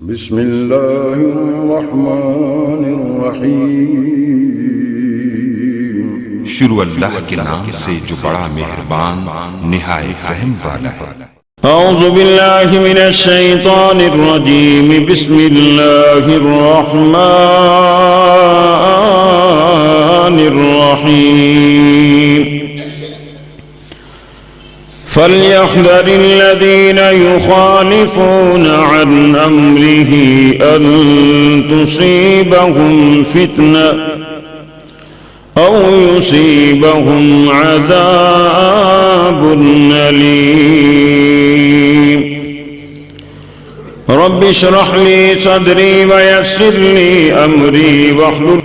بسم اللہ الرحمن الرحیم۔ شروع اللہ کے نام سے جو بڑا مہربان نہایت رحم والا ہے۔ اعوذ باللہ من الشیطان الرجیم، بسم اللہ الرحمن الرحیم۔ فَلْيَحْذَرِ الَّذِينَ يُخَالِفُونَ عَنْ أَمْرِهِ أَن تُصِيبَهُمْ فِتْنَةٌ أَوْ يُصِيبَهُمْ عَذَابٌ أَلِيمٌ۔ رَبِّ اشْرَحْ لِي صَدْرِي وَيَسِّرْ لِي أَمْرِي واحلل۔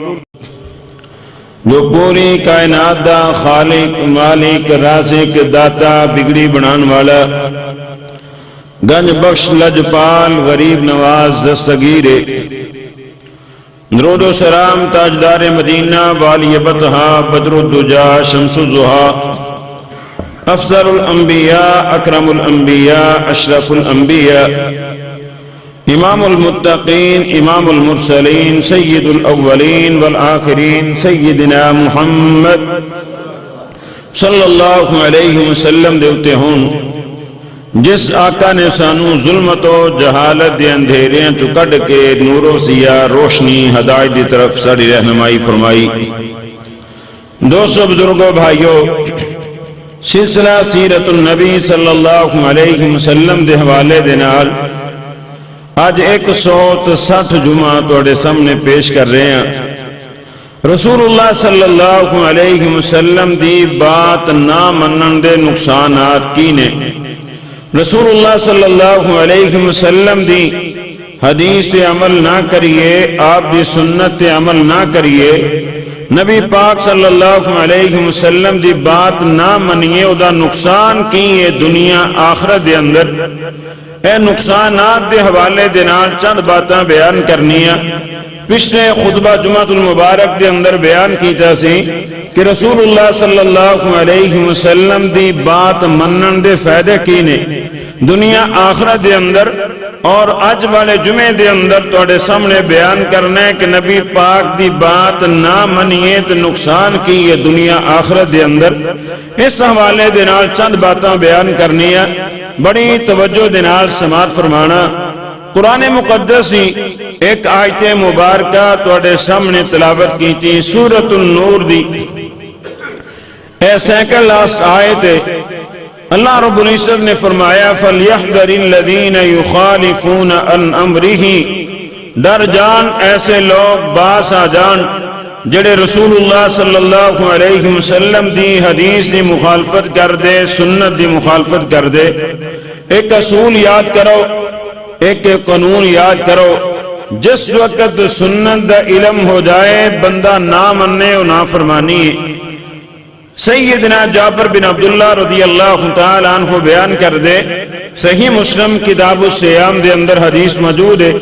جو پوری کائنات دا خالق، مالک، رازق، داتا، بگڑی بنان والا، گنج بخش، لجپال، غریب نواز، دستگیر، درود و سلام تاجدار مدینہ، والی بطحا، بدر الدجا، شمس الضحا، افضل الانبیاء، اکرم الانبیاء، اشرف الانبیاء، امام المتقین، امام المرسلین، سید الاولین والآخرین، سیدنا محمد صلی اللہ علیہ وسلم دے اتے ہون جس آقا نے سانو ظلمت و جہالت دے اندھیریاں چکڑ کے نور و ضیاء، روشنی، ہدایت دی طرف ساری رہنمائی فرمائی۔ دوستو، بزرگوں، بھائیو، سلسلہ سیرت النبی صلی اللہ علیہ وسلم دے حوالے دے نال آج 160 جمعہ توڑے سامنے پیش کر رہے ہیں۔ رسول اللہ صلی اللہ علیہ وسلم دی بات نہ منن دے نقصانات کی نے، رسول اللہ صلی اللہ علیہ وسلم دی حدیث سے عمل نہ کریے، آپ دی سنت سے عمل نہ کریے، نبی پاک صلی اللہ علیہ وسلم دی بات نہ منیے، او دا نقصان کی ہے دنیا آخرت دے اندر۔ اے نقصانات دے حوالے دنال چند باتاں بیان کرنیاں۔ پچھلے خطبہ جمعۃ المبارک دے اندر بیان کیتا سی کہ رسول اللہ صلی اللہ علیہ وسلم دی بات منن دے فائدے کی نے دنیا آخرت دے اندر، اور اج والے جمعے دے اندر توڑے سامنے بیان کرنا ہے کہ نبی پاک دی بات نہ منیے تو نقصان کی ہے دنیا آخرت دے اندر۔ اس حوالے دے نال چند باتاں بیان کرنیاں، بڑی توجہ دے نال سماعت فرمانا۔ قرآن مقدس ہی ایک آیت مبارکہ توڑے سامنے تلاوت کی تھی، سورۃ النور دی اے سیکنڈ لاسٹ آیت ہے۔ اللہ رب العزت نے فرمایا فَلْيَحْذَرِ الَّذِينَ يُخَالِفُونَ عَنْ أَمْرِهِ، ڈر جان ایسے لوگ، باس آ جان جڑے رسول اللہ صلی اللہ علیہ وسلم دی حدیث دی مخالفت کر دے، سنت دی مخالفت کر دے۔ ایک اصول یاد کرو، ایک قانون یاد کرو، جس وقت سنت دا علم ہو جائے بندہ نہ مننے و نافرمانی۔ سیدنا جابر بن عبداللہ رضی اللہ تعالیٰ عنہ بیان کر دے، صحیح مسلم کتاب الصیام دے اندر حدیث موجود ہے،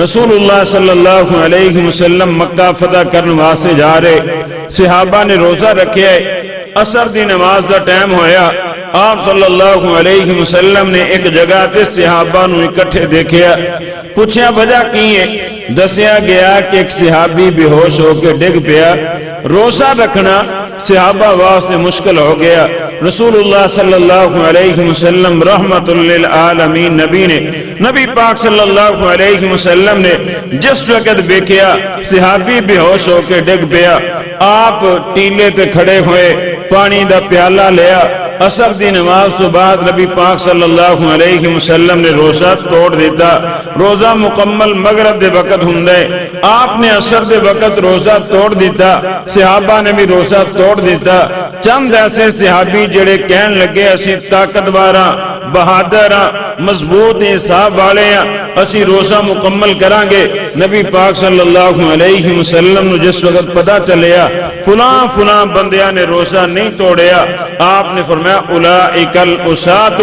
رسول اللہ صلی اللہ علیہ وسلم مکہ فتح کرنے واسطے جا رہے، صحابہ نے روزہ رکھے، عصر دی نماز دا ٹائم ہویا، آپ صلی اللہ علیہ وسلم نے ایک جگہ تے صحابہ نو اکٹھے دیکھیا، پوچھیا وجہ کی ہے، دسیا گیا کہ ایک صحابی بے ہوش ہو کے ڈگ پیا۔ روزہ رکھنا صحابہ واسطے مشکل ہو گیا۔ رسول اللہ صلی اللہ علیہ وسلم رحمت للعالمین نبی پاک صلی اللہ علیہ وسلم نے جس وقت دیکھیا صحابی بے ہوش ہو کے ڈگ پیا، آپ ٹیلے تے کھڑے ہوئے، پانی دا پیالہ لیا، عصر دی نماز تو بعد نبی پاک صلی اللہ علیہ وسلم نے روزہ توڑ دیتا۔ روزہ مکمل مغرب دے وقت ہندے، آپ نے عصر دے وقت روزہ توڑ دیتا، صحابہ نے بھی روزہ توڑ دیتا۔ چند ایسے صحابی جڑے کہن لگے اسی طاقتوراں، بہادراں، مضبوط حساب والے ہیں، اسی روزہ مکمل کرانگے۔ نبی پاک صلی اللہ علیہ وسلم نے جس وقت پتہ چلیا فلاں فلاں بندیاں نے روزہ نہیں توڑیا، آپ نے فرمایا اولئک العصاۃ،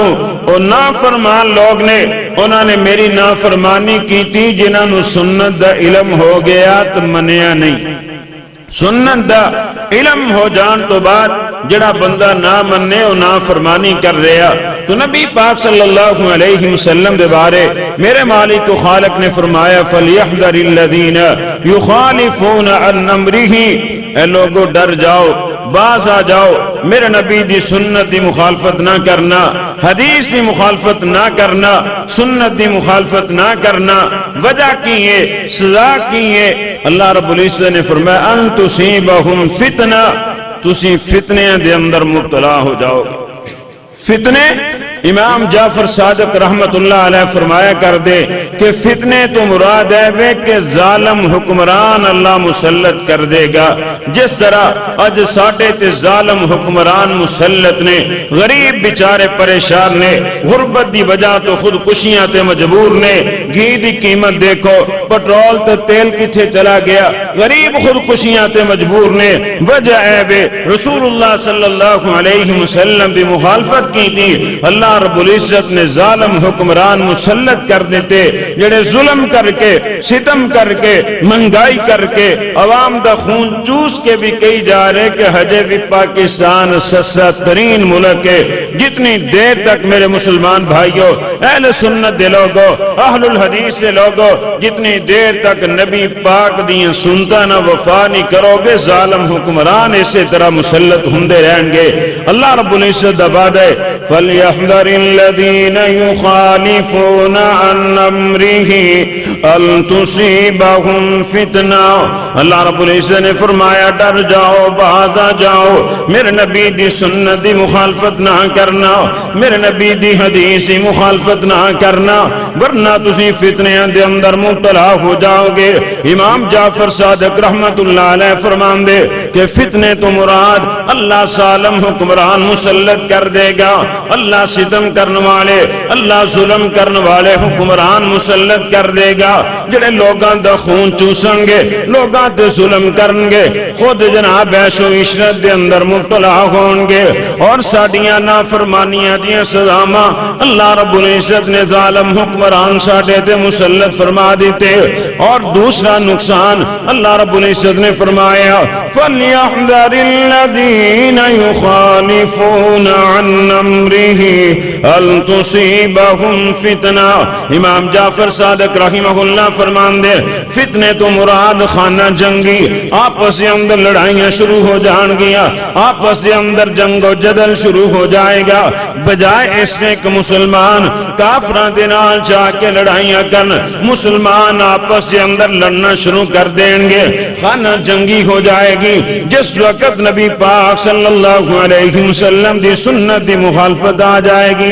اور نافرمان لوگ نے، انہوں نے میری نافرمانی کی تھی جنہاں نو سنت دا علم ہو گیا تو منیا نہیں۔ سنت دا علم ہو جان تو بعد جڑا بندہ نہ مننے و نہ فرمانی کر رہا، تو نبی پاک صلی اللہ علیہ وسلم دے بارے میرے مالک و خالق نے فرمایا فَلْيَحْذَرِ الَّذِينَ يُخَالِفُونَ عَنْ أَمْرِهِ، اے لوگو ڈر جاؤ، باز آ جاؤ، میرے نبی دی سنت دی مخالفت نہ کرنا، حدیث دی مخالفت نہ کرنا، سنت دی مخالفت نہ کرنا۔ وجہ کی ہے، سزا کی ہے، اللہ رب العزت نے فرمایا ان تصیبہم فتنہ، تسی فتنے دے اندر مبتلا ہو جاؤ گے۔ فتنے امام جعفر صادق رحمت اللہ علیہ فرمایا کر دے کہ فتنے تو مراد ہے کہ ظالم حکمران اللہ مسلط کر دے گا، جس طرح اج ساڈے تے ظالم حکمران مسلط نے، غریب بیچارے پریشان نے، غربت دی وجہ تو خودکشیاں تے مجبور نے، گھی دی قیمت دیکھو، پٹرول تے تیل کتھے چلا گیا، غریب خودکشیاں تے مجبور نے۔ وجہ ہے رسول اللہ صلی اللہ علیہ وسلم دی مخالفت کی تھی، اللہ رب العزت نے ظالم حکمران مسلط کر دیتے جڑے ظلم کر کے، ستم کر کے، مہنگائی کر کے، عوام دا خون چوس کے بھی کئی جا رہے کہ ہجے بھی پاکستان سستا ترین ملک ہے۔ جتنی دیر تک میرے مسلمان بھائیوں، اہل سنت دے لوگوں، اہل الحدیث دے لوگوں، جتنی دیر تک نبی پاک دیاں سنتا نہ وفا نہیں کرو گے، ظالم حکمران اسی طرح مسلط ہوندے رہیں گے۔ اللہ رب العزت دبا دے فَلْيَحْذَرِ الَّذِينَ يُخَالِفُونَ عَنْ أَمْرِهِ أَن تُصِيبَهُمْ فِتْنَةٌ، اللہ رب العزت نے فرمایا ڈر جاؤ، باز آ جاؤ، میرے نبی دی سنت دی مخالفت نہ کرنا، میرے نبی دی حدیث دی مخالفت نہ کرنا، ورنہ تسی فتنیاں دے اندر مبتلا ہو جاؤ گے۔ امام جعفر صادق رحمت اللہ علیہ فرمان دے کہ فتنے تو مراد اللہ ظالم حکمران مسلط کر دے گا، اللہ ستم کرنے والے، اللہ ظلم کرنے والے حکمران مسلط کر دے گا، جڑے لوگاں دا خون چوسن گے، لوگاں تے ظلم کرن گے، خود جناب عیش و عشرت دے اندر مبتلا ہون گے، اور ساڈیاں نافرمانیاں دیاں سزاواں اللہ رب العزت نے ظالم حکمران ساڈے تے مسلط فرما دیتے۔ اور دوسرا نقصان اللہ رب العزت نے فرمایا فَلْيَحْذَرِ الَّذِينَ يُخَالِفُونَ عَنْ أَمْرِهِ أَن تُصِيبَهُمْ فِتْنَةٌ، امام جعفر صادق رحمہ اللہ فرمان دے فتنے تو مراد خانہ جنگی، آپس کے اندر لڑائیاں شروع ہو جان گیا، آپس کے اندر جنگ و جدل شروع ہو جائے گا، بجائے اس نے کہ مسلمان کافران دے نال جا کے لڑائیاں کرن، مسلمان آپس کے اندر لڑنا شروع کر دیں گے، خانہ جنگی ہو جائے گی۔ جس وقت نبی پاک صلی اللہ علیہ وسلم دی سنت دی مخالفت آ جائے گی،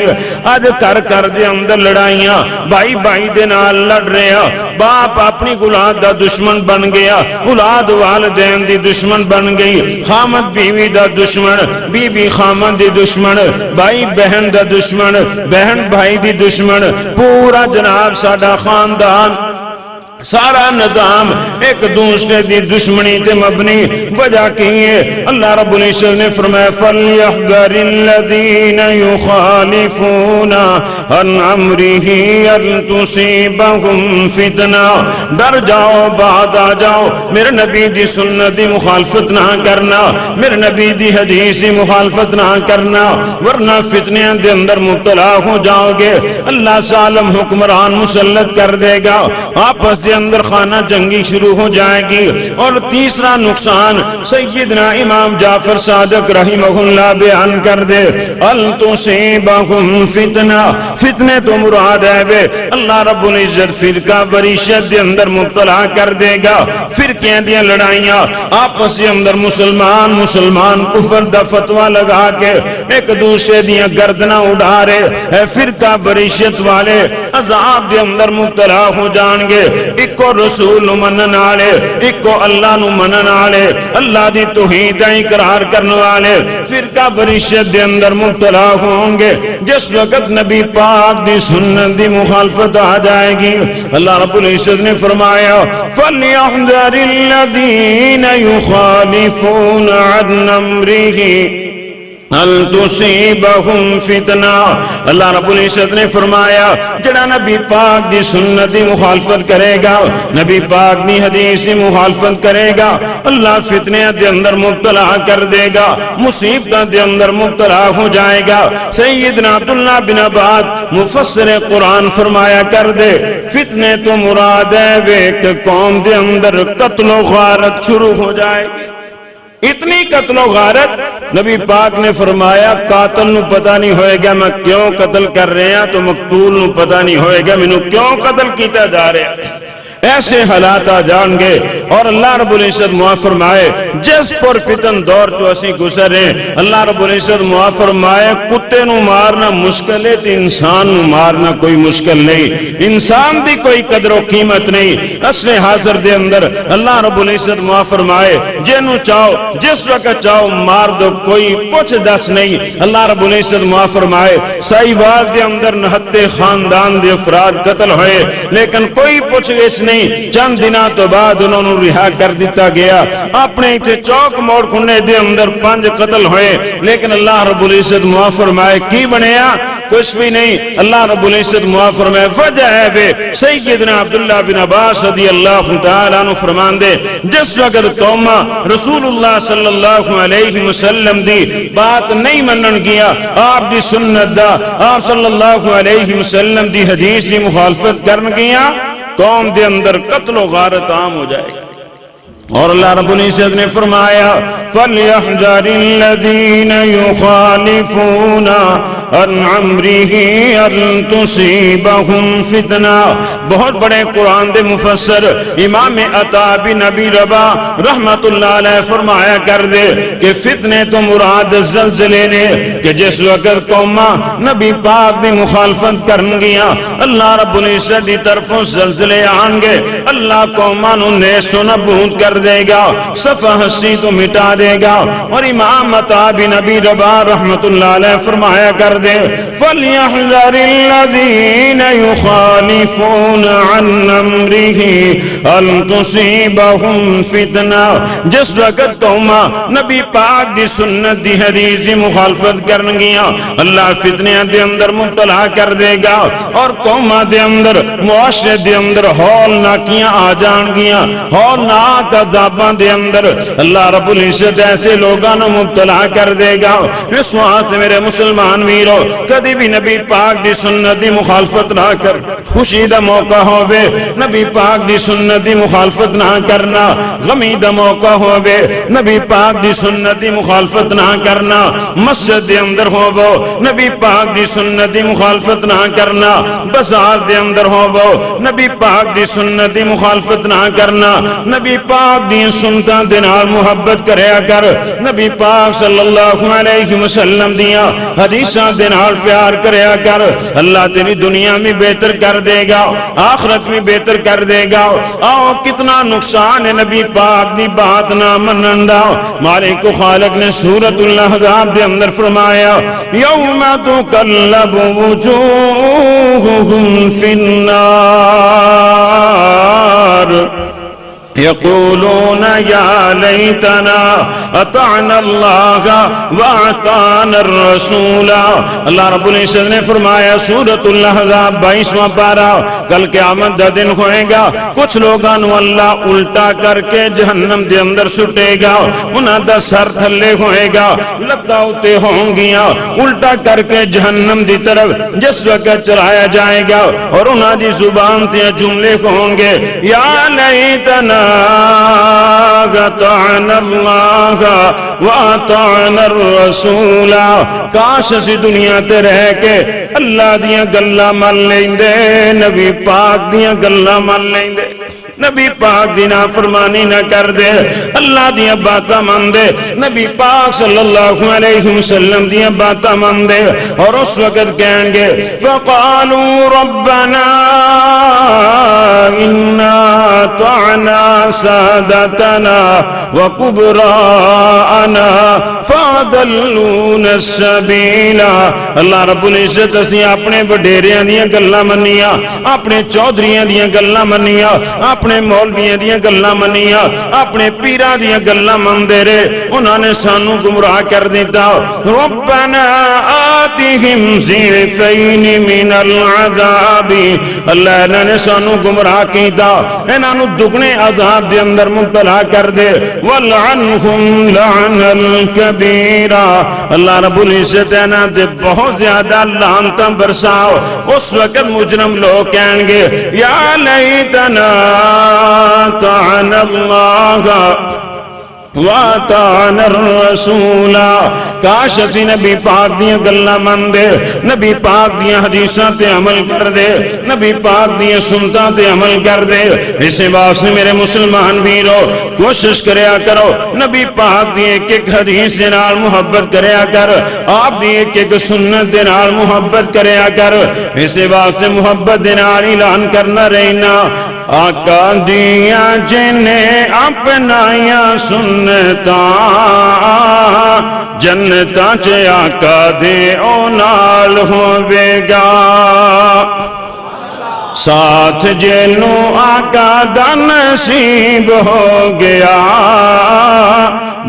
آج کر دے اندر لڑائیاں، بھائی بھائی دے نال لڑ رہے ہیں، باپ اپنی اولاد دا دشمن بن گیا، اولاد والدین دی دشمن بن گئی، خامد بیوی دا دشمن، بیوی خامد دی دشمن، بھائی بہن دا دشمن، بہن بھائی دی دشمن، پورا جناب ساڈا خاندان، سارا نظام ایک دوسرے دی دشمنی تے مبنی۔ وجہ کی ہے اللہ رب العزت نے فرمایا فَلْيَحْذَرِ الَّذِينَ يُخَالِفُونَ عَنْ أَمْرِهِ أَن تُصِيبَهُمْ فِتْنَةٌ، ڈر جاؤ، باز آ جاؤ، میرے نبی دی سنت دی مخالفت نہ کرنا، میرے نبی دی حدیث دی مخالفت نہ کرنا، ورنہ فتنے دے اندر مبتلا ہو جاؤ گے، اللہ ظالم حکمران مسلط کر دے گا، آپس دے اندر خانہ جنگی شروع ہو جائے گی۔ اور تیسرا نقصان سیدنا امام جعفر صادق رحمہ اللہ بیان کر دے أَن تُصِيبَهُمْ فِتْنَةٌ، فتنے تو مراد ہے اللہ رب العزت فرقہ وریشت دے اندر مبتلا کر دے گا، فرقیاں دیاں لڑائیاں آپس دے اندر، مسلمان کفر دا فتوہ لگا کے ایک دوسرے دیاں گردناں اڑا رہے، فرقہ وریشت والے عذاب دے اندر مبتلا ہو جان گے۔ ایکو رسول نو منن والے، ایکو اللہ نو منن والے، اللہ دی توحید دا اقرار کرنے والے فرقہ وریشت دے اندر مبتلا ہوں گے۔ جس وقت نبی پاک دی سنت دی مخالفت آ جائے گی، اللہ رب العزت نے فرمایا فَلْيَحْذَرِ الَّذِينَ يُخَالِفُونَ عَنْ أَمْرِهِ هل تصيبهم فتنہ. اللہ رب العزت نے فرمایا جڑا نبی پاک دی سنت دی مخالفت کرے گا، نبی پاک دی حدیث دی مخالفت کرے گا، اللہ فتنے دے اندر مبتلا کر دے گا، مصیبت دے اندر مبتلا ہو جائے گا. سیدنا عبداللہ بن عباس مفسر قرآن فرمایا کر دے فتنے تو مراد ہے ایک قوم دے اندر قتل و غارت شروع ہو جائے گی. اتنی قتل و غارت نبی پاک نے فرمایا قاتل نو پتہ نہیں ہوئے گا میں کیوں قتل کر رہے ہیں، تو مقتول نو پتہ نہیں ہوئے گا میں نو کیوں قتل کیتا جا رہے ہیں. ایسے حالات آ جان گے. اور اللہ رب العزت معاف فرمائے جس پر فتن دور جو اسی گزر رہے ہیں، اللہ رب العزت معاف فرمائے کتے نو مارنا مشکل ہے تو انسان نو مارنا کوئی مشکل نہیں. انسان دی کوئی قدر و قیمت نہیں. اصل حاضر دے اندر اللہ رب العزت معاف فرمائے جنو چاہو جس وقت چاہو مار دو، کوئی پوچھ دس نہیں. اللہ رب العزت معاف فرمائے سائیوال دے اندر 69 خاندان دے افراد قتل ہوئے لیکن کوئی پوچھ گچھ نہیں. چند دنوں تو بعد انہوں نے رہا کر دیتا گیا. اپنے ایتھے چوک موڑ کھنے دے اندر 5 قتل ہوئے لیکن اللہ رب العزت معاف فرمائے کی بنیا؟ کچھ بھی نہیں. اللہ رب العزت معاف فرمائے وجہ ہے بے سیدنا عبداللہ بن عباس رضی اللہ تعالیٰ عنہ فرمان دے جس وقت قومہ رسول اللہ صلی اللہ علیہ وسلم دی بات نہیں منن گیا، آپ دی سنت دا، آپ صلی اللہ علیہ وسلم دی حدیث دی مخالفت کرن گیا، قوم دے اندر قتل و غارت عام ہو جائے گا. اور اللہ رب العزت نے فرمایا فَلْيَحْذَرِ الَّذِينَ يُخَالِفُونَ عَنْ أَمْرِهِ أَن تُصِيبَهُمْ فِتْنَةٌ. بہت بڑے قرآن دے مفسر امام عطا بن ابی رباح رحمت اللہ علیہ فرمایا کر دے کہ فتنے تو مراد زلزلے نے کہ جس وقت قومہ نبی پاک دی مخالفت کرن گیا اللہ رب العزت دی طرفوں زلزلے آن گے، اللہ قومہ نو نیس و نبود کر دے گا، صفحہ ہستی تو مٹا دے گا. اور امام عطا بن ابی رباح رحمت اللہ علیہ فرمایا کر دے فَلْيَحْذَرِ الَّذِينَ يُخَالِفُونَ عَنْ أَمْرِهِ أَن تُصِيبَهُمْ فِتْنَةٌ. جس وقت قومہ نبی پاک دی سنت دی حدیث دی مخالفت کرن گیا اللہ فتنے دے اندر مبتلا کر دے گا اور قومہ دے اندر معاشرے دے اندر ہول ناکیاں آ جان گیا، ہول ناک عذابان دے اندر اللہ رب العزت ایسے لوگاں نو مبتلا کر دے گا. اس واسطے میرے مسلمان ویرو کدی بھی نبی پاک دی سنت دی مخالفت نہ کر. خوشی دا موقع ہووے نبی پاک دی سنت دی مخالفت نہ کرنا، غمی دا موقع ہووے نبی پاک دی سنت دی مخالفت نہ کرنا، مسجد دے اندر ہووو نبی پاک دی سنت دی مخالفت نہ کرنا، بازار دے اندر ہووو نبی پاک دی سنت دی مخالفت نہ کرنا. نبی پاک دی سنتاں دے نال محبت کریا کر، نبی پاک صلی اللہ علیہ وسلم دیاں حدیثاں دے نال پیار کریا کر. اللہ تیری دنیا میں بہتر کر دے گا، آخرت میں بہتر کر دے گا. آؤ کتنا نقصان ہے نبی پاک دی بات نہ منن دا. مالک و خالق نے سورۃ الاحزاب دے اندر فرمایا یوم تقلب وجوہہم فی النار یقولون یا لیتنا اطعنا اللہ واطعنا الرسول. اللہ رب العزت نے فرمایا سورۃ الاحزاب 22واں پارہ کل قیامت دا دن ہوئے گا، کچھ لوگاں نو اللہ الٹا کر کے جہنم دے اندر سٹے گا، انہاں دا سر تھلے ہوئے گا، لتاں اتے ہوں گیاں، الٹا کر کے جہنم دی طرف جس وقت چلایا جائے گا اور انہاں دی زبان تے جملے ہوں گے یا لیتنا اطعنا اللہ واطعنا الرسول. کاش اسی دنیا تے رہ کے اللہ دیاں گلاں من لیندے، نبی پاک دیاں گلاں من لیندے، نبی پاک دی نافرمانی نہ کر دے، اللہ دیاں باتاں من دے، نبی پاک صلی اللہ علیہ وسلم دیاں باتاں من دے. اور اس وقت کہیں گے فقالوا ربنا انا اطعنا سادتنا وَكُبْرَاءَنَا فَأَضَلُّونَ السَّبِيلَ اللہ رب العزت اسی اپنے وڈیریاں دیاں گلاں منیاں، اپنے چودھریاں دیاں گلاں منیاں، اپنے مولویاں دیاں گلاں منیاں، اپنے پیراں دیاں گلاں مندے رہے، انہوں نے سانو گمراہ کر دیتا۔ ربنا آتِهِمْ ضِعْفَيْنِ مِنَ الْعَذَابِ اللہ انہوں نے سانو گمراہ کیتا، انہوں نے دگنے عذاب دے اندر مبتلا کر دے۔ وَلْعَنْهُمْ لَعْنًا كَبِيرًا اللہ رب العزت انہوں نے بہت زیادہ لعنتاں برساؤ۔ اس وقت مجرم لوگ کہیں گے یا لیتنا طعنا اللہ وَاتَعْنَ الرَّسُولَ کاش اسی نبی پاک دیاں گلاں من دے، نبی پاک دیاں حدیثاں تے عمل کر دے، نبی پاک دیاں سنتاں تے عمل کر دے۔ اسے واسطے میرے مسلمان ویرو کوشش کریا کرو، نبی پاک دی ایک ایک حدیث دے نال محبت کریا کر، آپ دی ایک ایک سنت دے نال محبت کریا کر۔ اسے واسطے محبت دے نال اعلان کرنا رہنا آقا دیاں جنہیں اپنائیاں سنتاں جنتاں چ آقا دے او نال ہووے گا، ساتھ جنوں آقا دا نصیب ہو گیا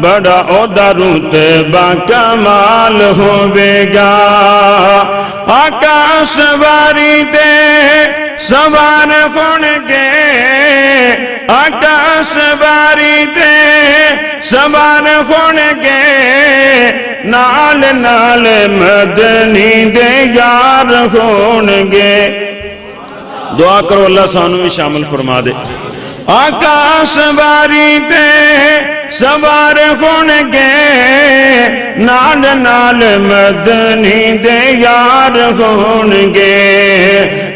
بڑا عہدہ رتبہ کمال ہووے گا۔ آقا سواری دے سوار ہونگے، آقا سواری دے سوار ہونگے، نال نال مدنی دے یار ہونگے۔ دعا کرو اللہ سانو بھی شامل فرما دے۔ آقا سواری دے سوار ہونگے، نال نال مدنی دے یار ہونگے،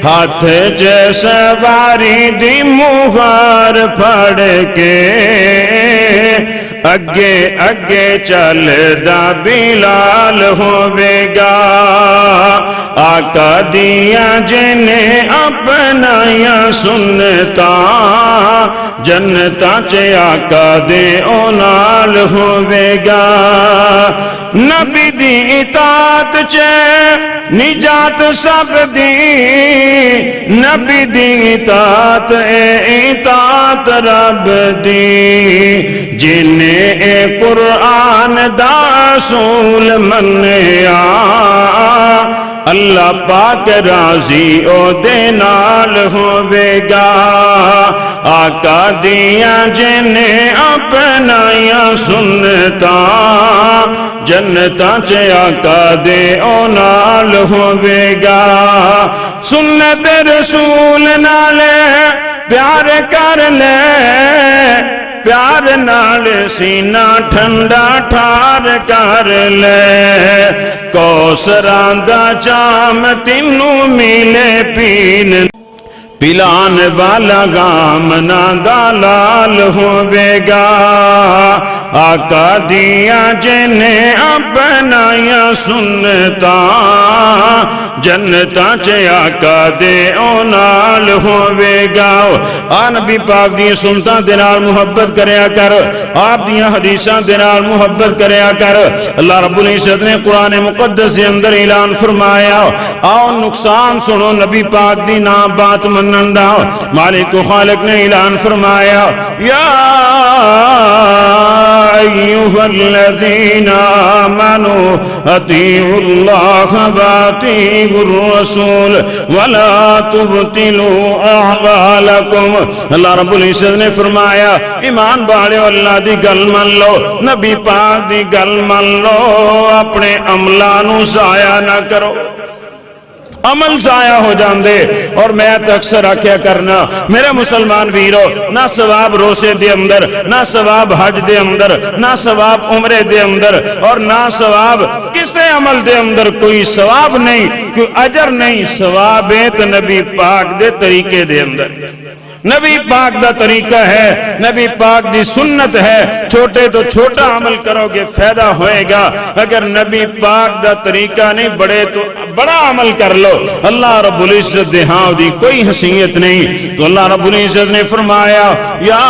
ہاتھ چ سواری دی مہار پھڑ کے اگے اگے چل دا بلال ہووے گا۔ آقا دیاں جنہیں اپنائیاں سنتاں جنتاں چ آقا دے او نال ہووے گا۔ نبی دی اطاعت چ نجات سب دی، نبی دی اطاعت اطاعت رب دی، جنہیں اے قرآن دا اصول منیا اللہ پاک راضی او دے نال ہووے گا۔ آقا دیاں جنہیں اپنائیاں سنتاں جنتاں چ آقا دے او نال ہووے گا۔ سنت رسول نال پیار کر لے، پیار نال سینہ ٹھنڈا ٹھار کر لے، کوثراں دا جام تینوں ملے پین، پلان والا غام نہ دلال ہووے گا۔ آقا دیاں جنہیں اپنائیاں سنتاں جنتاں چ آقا دے او نال ہووے گا۔ آ نبی پاک دی سنتاں دے نال محبت کریا کر، آپ دیاں حدیثاں دے نال محبت کریا کر۔ اللہ رب العزت نے قرآن مقدس کے اندر اعلان فرمایا، آؤ نقصان سنو نبی پاک دی نام بات منن دا۔ مالک و خالق نے اعلان فرمایا یا ایھا الذین آمنوا اطیعوا اللہ واطیعوا الرسول ولا تبطلوا اعمالکم۔ اللہ رب العزت نے فرمایا ایمان والو اللہ دی گل من لو، نبی پاک دی گل من لو، اپنے عملاں نو ضائع نہ کرو۔ عمل ضائع ہو جاندے، اور میں تو اکثر آکھیا کرنا میرے مسلمان ویرو، نہ ثواب روزے دے اندر، نہ ثواب حج دے اندر، نہ ثواب عمرے دے اندر، اور نہ ثواب کسے عمل دے اندر کوئی ثواب نہیں، کوئی اجر نہیں، ثواب ہے تو نبی پاک دے طریقے دے اندر۔ نبی پاک دا طریقہ ہے، نبی پاک دی سنت ہے، چھوٹے تو چھوٹا عمل کرو گے فائدہ ہوئے گا، اگر نبی پاک دا طریقہ نہیں بڑے تو بڑا عمل کر لو، اللہ رب العزت دے ہاں دی کوئی حیثیت نہیں۔ تو اللہ رب العزت نے فرمایا یا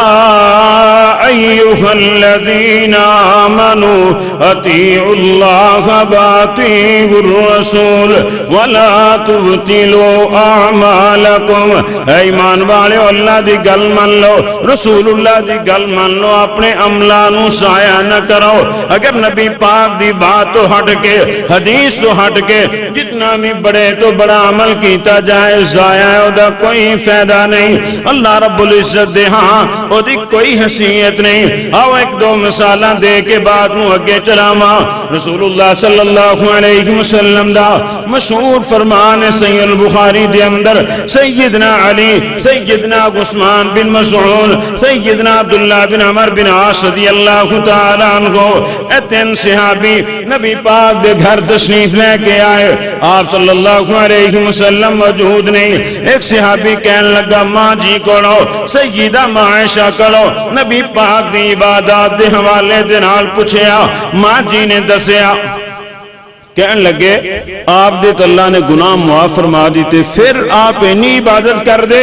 ایھا الذین آمنوا اطیعوا اللہ واطیعوا الرسول ولا تبطلوا اعمالکم، اے ایمان والو اللہ دی گل مان لو، رسول اللہ دی گل مان لو، اپنے عملہ نو ضائع نہ کرو۔ اگر نبی پاک دی بات تو ہٹ کے، حدیث تو ہٹ کے جتنا بھی بڑے تو بڑا عمل کیتا جائے ضائع ہے، دا کوئی فائدہ نہیں، اللہ رب العزت دے ہاں او دی کوئی حیثیت نہیں۔ آؤ ایک دو مثالاں دے کے بعد نو اگے چلاواں۔ رسول اللہ صلی اللہ علیہ وسلم دا مشہور فرمان ہے صحیح البخاری دے اندر، سیدنا علی، سیدنا عثمان بن مسعود، سیدنا عبداللہ بن عمر بن عاص رضی اللہ تعالی عنہ، اے تین صحابی نبی پاک دے گھر تشریف لے کے آئے، آپ صلی اللہ علیہ وسلم موجود نہیں۔ ایک صحابی کہنے لگا ماں جی کڑو، سیدہ ماں عائشہ کڑو، نبی پاک دی عبادات دے حوالے دے نال پوچھیا، ماں جی نے دسیا، کہنے لگے آپ دے تو اللہ نے گناہ معاف فرما دیتے، پھر آپ اینی عبادت کر دے،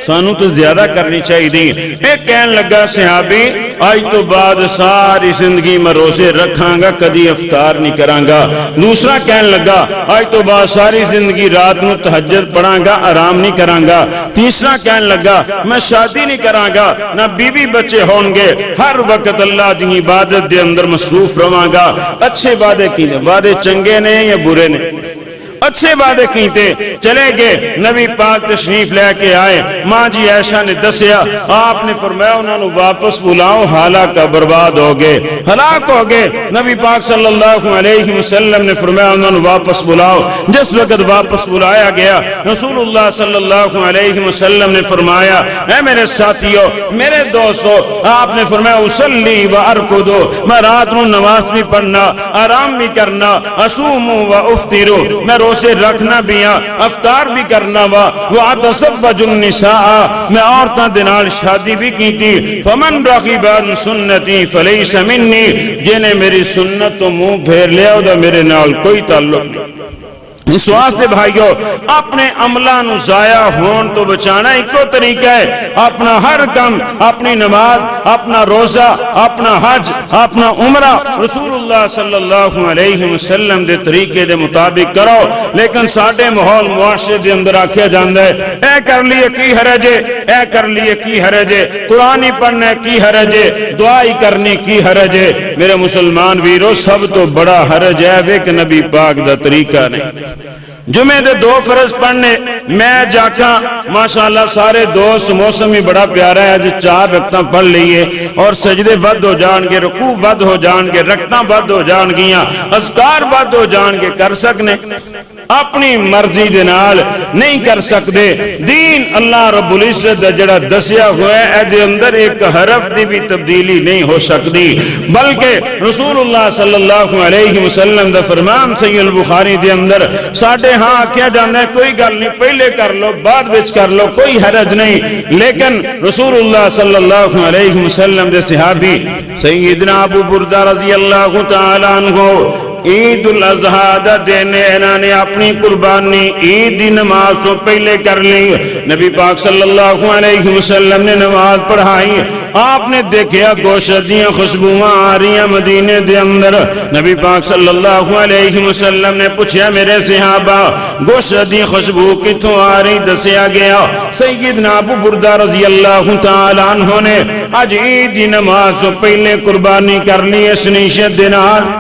سانو تو زیادہ کرنی چاہیے دی۔ ایک کہنے لگا صحابی آج تو بعد ساری زندگی میں روزے رکھاں گا، کدی افطار نہیں کراں گا۔ دوسرا کہنے لگا آج تو بعد ساری زندگی رات میں تہجد پڑھاں گا، آرام نہیں کراں گا۔ تیسرا کہنے لگا میں شادی نہیں کراں گا، نہ بیوی بچے ہوں گے، ہر وقت اللہ دی عبادت دے اندر مصروف رہاں گا۔ اچھے وعدے کیتے، وعدے چنگے نے یا برے نے؟ اچھے وعدے کیتے، چلے گئے، نبی پاک تشریف لے کے آئے، ماں جی عائشہ نے دسیا، آپ نے فرمایا انہوں نے واپس بلاؤ، ہلاکہ برباد ہو گئے، ہلاک ہو گئے۔ نبی پاک صلی اللہ علیہ وسلم نے فرمایا انہوں نے واپس بلاؤ۔ جس وقت واپس بلایا گیا، رسول اللہ صلی اللہ علیہ وسلم نے فرمایا اے میرے ساتھیو، میرے دوستو، آپ نے فرمایا اصلی و ارقدو، میں رات نو نماز بھی پڑھنا، آرام بھی کرنا، اصوم و افطر، میں روزے رکھنا بھی ہاں، افطار بھی کرنا وا، وَأَتَزَوَّجُ النِّسَاءَ، میں عورتاں دے نال شادی بھی کی تھی۔ فَمَنْ رَغِبَ عَنْ سُنَّتِي فَلَيْسَ مِنِّي، جنہیں میری سنت تو منہ پھیر لیا دا میرے نال کوئی تعلق نہیں۔ اس واسطے بھائیو اپنے عملہ نو ضائع ہون تو بچانا ایک طریقہ ہے، اپنا ہر کام، اپنی نماز، اپنا روزہ، اپنا حج، اپنا عمرہ رسول اللہ صلی اللہ علیہ وسلم دے طریقے دے مطابق کرو۔ لیکن ساڈے ماحول معاشرے دے اندر آکھیا جاندا ہے اے کر لیے کی حرج ہے، اے کر لیے کی حرج ہے، قرآن پڑھنے کی حرج ہے، دعائی کرنی کی حرج ہے۔ میرے مسلمان ویرو سب تو بڑا حرج ہے کہ نبی پاک دا طریقہ نہیں۔ جمعے دے دو فرض پڑھنے میں جاکاں ماشاءاللہ سارے دوست، موسم ہی بڑا پیارا ہے، آج 4 رکعتاں پڑھ لئیے اور سجدے ود ہو جان گے، رکوع ود ہو جان گے، رکعتاں ود ہو جان گیاں، اذکار ود ہو جان گے، کر سکنے اپنی مرضی دے نال نہیں کر سکتے۔ دین اللہ رب العزت جڑا دسیا ہوا ہے اے دے اندر ایک حرف دی بھی تبدیلی نہیں ہو سکتی، بلکہ رسول اللہ صلی اللہ علیہ وسلم دا فرمان صحیح البخاری دے اندر ساڈے ہاں کیا جانا ہے کوئی گل نہیں، پہلے کر لو بعد وچ کر لو، کوئی حرج نہیں۔ لیکن رسول اللہ صلی اللہ علیہ وسلم دے صحابی سیدنا ابو بردہ رضی اللہ تعالی عنہ عید الاضحیٰ دا دن انہوں نے اپنی قربانی عید دی نماز سے پہلے کر لی۔ نبی پاک صلی اللہ علیہ وسلم نے نماز پڑھائی، آپ نے دیکھیا گوشت دیاں خوشبوئیں آ رہی ہیں مدینے دے اندر۔ نبی پاک صلی اللہ علیہ وسلم نے پوچھا میرے صحابہ گوشت دی خوشبو کتوں آ رہی؟ دسیا گیا سیدنا ابو بردہ رضی اللہ تعالی عنہ نے آج عید دی نماز سے پہلے قربانی کر لی اس نیشت دے نال،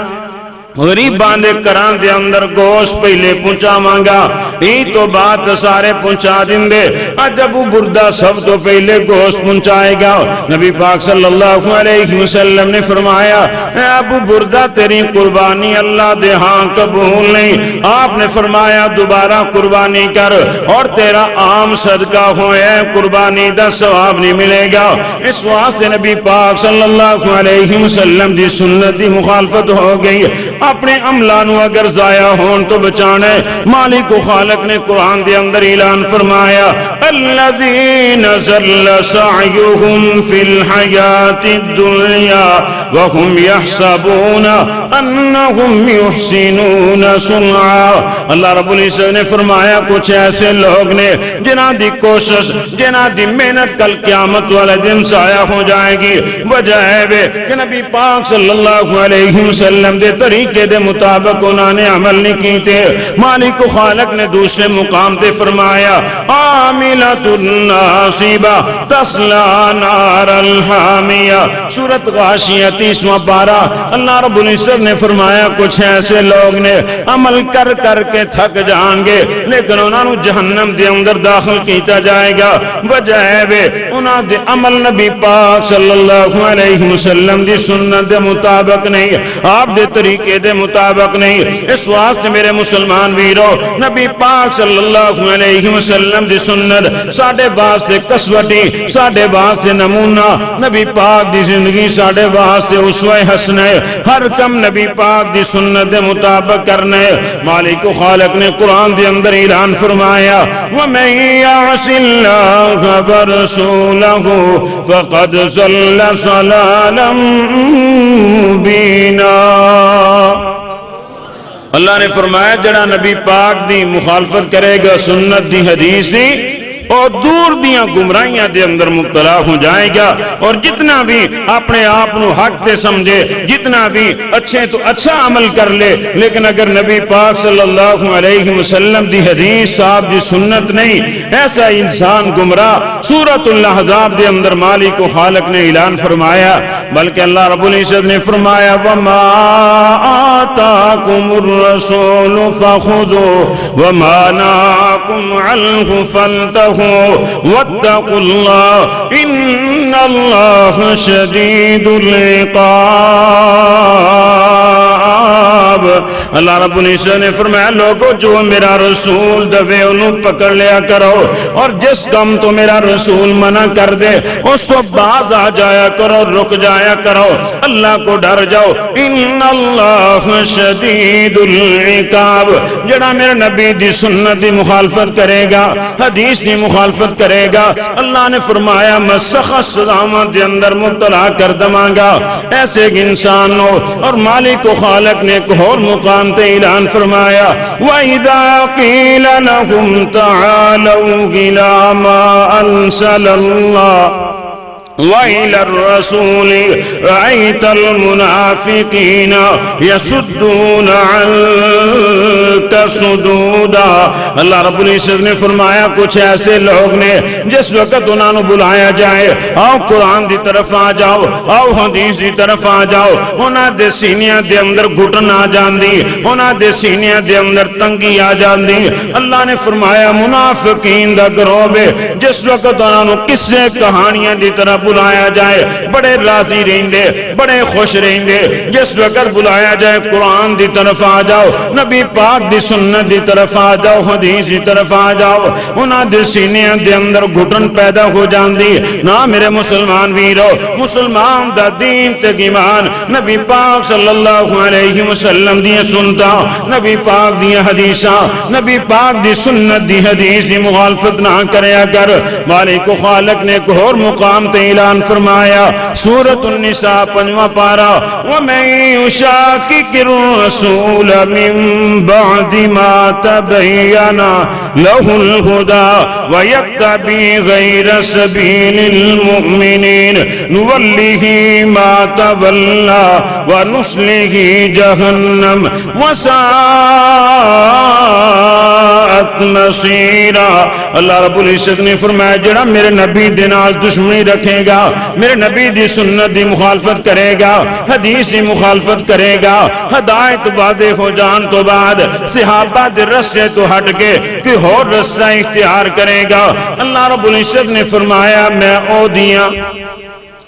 غریبان دے کران دے اندر گوشت پہلے پہنچا مانگا، عید تو بعد سارے پہنچا دیں دے، آج ابو بردہ سب تو پہلے گوشت پہنچائے گا۔ نبی پاک صلی اللہ علیہ وسلم نے فرمایا اے ابو بردہ تیری قربانی اللہ دے ہاں قبول نہیں۔ آپ نے فرمایا دوبارہ قربانی کر اور تیرا عام صدقہ ہوئے، قربانی دا ثواب نہیں ملے گا۔ اس واسطے نبی پاک صلی اللہ علیہ وسلم دی سنت دی مخالفت ہو گئی۔ اپنے عملانو اگر ضائع ہون تو بچانا ہے۔ مالک و خالق نے قرآن دے اندر اعلان فرمایا الذین ضل سعیہم فی الحیات الدنیا وہم یحسبون انہم یحسنون صنعا۔ اللہ رب العزت نے فرمایا کچھ ایسے لوگ نے جنہاں دی کوشش جنہاں دی محنت کل قیامت والے دن ضائع ہو جائے گی۔ وجہ ہے کہ نبی پاک صلی اللہ علیہ وسلم دے طریقے دے مطابق انہوں نے عمل نہیں کیتے۔ مالک و خالق نے دوسرے مقام تے فرمایا عاملۃ ناصبہ تصلی نار الحامیہ، سورۃ غاشیہ 30واں پارہ۔ اللہ رب العزت نے فرمایا کچھ ایسے لوگ نے عمل کر کر کے تھک جائیں گے لیکن انہوں نے جہنم دے اندر داخل کیتا جائے گا۔ وجہ ہے انہوں دے عمل نبی پاک صلی اللہ علیہ وسلم دی سنت دے مطابق نہیں، آپ دے طریقے دے مطابق نہیں۔ اس واسطے میرے مسلمان ویرو نبی پاک صلی اللہ علیہ وسلم دی سنت ساڑھے واسطے قسوٹی، ساڑھے واسطے نمونہ، نبی پاک دی زندگی ساڑھے واسطے اسوہ حسنہ، ہر کم نبی پاک دی سنت دے مطابق کرنے۔ مالک و خالق نے قرآن دے اندر اعلان فرمایا وَمَن يَعْصِ اللَّهَ وَرَسُولَهُ فَقَدْ ضَلَّ ضَلَالًا مُبِينًا۔ اللہ نے فرمایا جڑا نبی پاک دی مخالفت کرے گا سنت دی حدیث دی اور دور دیاں گمراہیاں دے اندر مبتلا ہو جائے گا، اور جتنا بھی اپنے آپ نو حق تے سمجھے، جتنا بھی اچھے تو اچھا عمل کر لے، لیکن اگر نبی پاک صلی اللہ علیہ وسلم دی حدیث صاحب دی سنت نہیں، ایسا انسان گمراہ۔ سورۃ الاحزاب دے اندر مالک و خالق نے اعلان فرمایا، بلکہ اللہ رب العزت نے فرمایا وما آتاکم الرسول فخذوہ وما نہاکم عنہ فانتہوا واتقوا اللہ ان اللہ شدید العقاب۔ اللہ رب العزت نے فرمایا لوگو جو میرا رسول دوے انہوں پکڑ لیا کرو، اور جس کم تو میرا رسول منع کر دے اس کو باز آ جایا کرو، رک جایا کرو، اللہ کو ڈر جاؤ۔ ان اللہ شدید العقاب، جڑا میرے نبی دی سنت دی مخالفت کرے گا، حدیث دی مخالفت کرے گا، اللہ نے فرمایا میں سخت سزاواں دے اندر مبتلا کر دماں گا ایسے ایک انسان ہو۔ اور مالک و خالق نے ایک اور مقام تے اعلان فرمایا وَإِذَا قِيلَ لَهُمْ تَعَالَوْا إِلَىٰ مَا أَنزَلَ اللَّهُ وَإِلَى الرَّسُولِ رَأَيْتَ الْمُنَافِقِينَ يَصُدُّونَ عَنكَ صُدُودًا۔ اللہ رب العزت نے فرمایا کچھ ایسے لوگ نے جس وقت انہوں نے بلایا جائے آؤ قرآن دی طرف آ جاؤ، آؤ حدیث دی طرف آ جاؤ، انہاں دے سینیاں دے اندر گھٹن آ جاندی، انہاں دے سینیاں دے اندر تنگی آ جاندی۔ اللہ نے فرمایا منافقین دا گروہ جس وقت انہوں نے قصے کہانیاں دی طرف بلایا جائے بڑے راضی رہندے، بڑے خوش رہندے۔ جس وقت بلایا جائے قرآن دی طرف آ جاؤ، نبی پاک دی سنت دی طرف آ جاؤ، حدیث دی طرف آ جاؤ، انہاں دے سینیاں دے اندر گھٹن پیدا ہو جاندی۔ نہ میرے مسلمان ویرو، مسلمان دا دین تے ایمان نبی پاک صلی اللہ علیہ وسلم دی سنتا، نبی پاک دی حدیثاں، نبی پاک دی سنت دی حدیث دی مخالفت نہ کریا کر۔ مالک و خالق نے ایک اور مقام تے اعلان فرمایا سورۃ النساء 5واں پارہ وَمَن يُشَاقِقِ الرَّسُولَ مِن بَعْدِ مَا تَبَيَّنَ لَهُ الْهُدَىٰ وَيَتَّبِعْ غَيْرَ سَبِيلِ الْمُؤْمِنِينَ نُوَلِّهِ مَا تَوَلَّىٰ وَنُصْلِهِ جَهَنَّمَ وَسَاءَتْ مَصِيرًا۔ اللہ رب العزت نے فرمایا جڑا میرے نبی دے نال دشمنی رکھے گا، میرے نبی دی سنت دی مخالفت کرے گا، حدیث دی مخالفت کرے گا، ہدایت واضح ہو جان تو بعد صحابہ دے رستے تو ہٹ کے کوئی اور رستہ اختیار کرے گا، اللہ رب العزت نے فرمایا میں او دیاں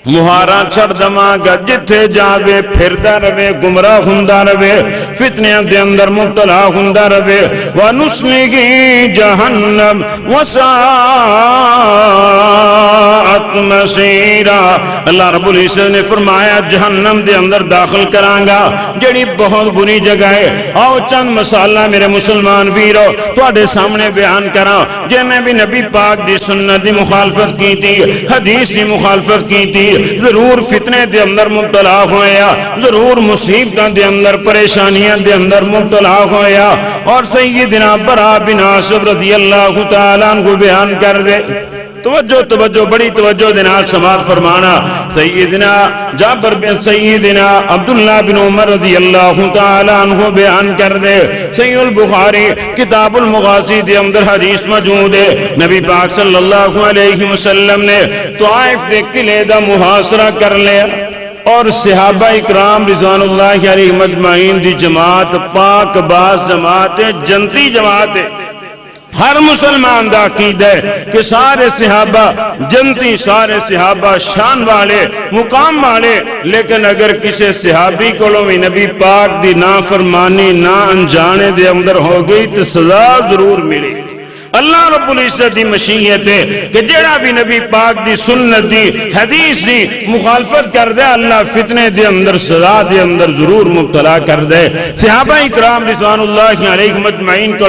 مہارا چھڑ دماں گا جتھے جاوے پھردا روے، گمراہ ہوندا روے، فتنیاں دے اندر مبتلا ہوندا روے۔ وَنُصْلِهِ جَهَنَّمَ وَسَاءَتْ مسیرا. اللہ رب العزت نے فرمایا جہنم دے اندر داخل کرانگا جڑی بہت بری جگہ ہے. آؤ چند مسالہ میرے مسلمان ویرو تواڈے سامنے بیان کراں. جے میں بھی نبی پاک دی سنت دی مخالفت کی تھی, حدیث دی مخالفت کی تھی, ضرور فتنے دے اندر مبتلا ہویا, ضرور مصیبتاں دے اندر پریشانیاں دے اندر مبتلا ہویا. اور سیدنا برا بن عازب رضی اللہ تعالیٰ عنہ بیان کر دے. توجہ توجہ بڑی توجہ دنال سماعت فرمانا. سیدنا جابر بن سیدنا عبداللہ بن عمر رضی اللہ تعالیٰ عنہ بیان کر دے. صحیح البخاری کتاب المغازی دے اندر حدیث موجود ہے. نبی پاک صلی اللہ علیہ وسلم نے طائف دے قلعے دا محاصرہ کر لیا اور صحابہ اکرام رضوان اللہ علیہ مجمعین دی جماعت پاک باز جماعت ہے, جنتی جماعت ہے. ہر مسلمان دا عقیدہ ہے کہ سارے صحابہ جنتی, سارے صحابہ شان والے مقام والے. لیکن اگر کسی صحابی کو بھی نبی پاک دی نافرمانی نہ انجانے دے اندر ہو گئی تو سزا ضرور ملی. اللہ رب العزت دی مشیت ہے کہ جڑا بھی نبی پاک دی سنت دی حدیث دی مخالفت کر دے اللہ فتنے دے اندر سزا دے اندر ضرور مبتلا کر دے. صحابہ اکرام رضوان اللہ علیہ مجمعین کو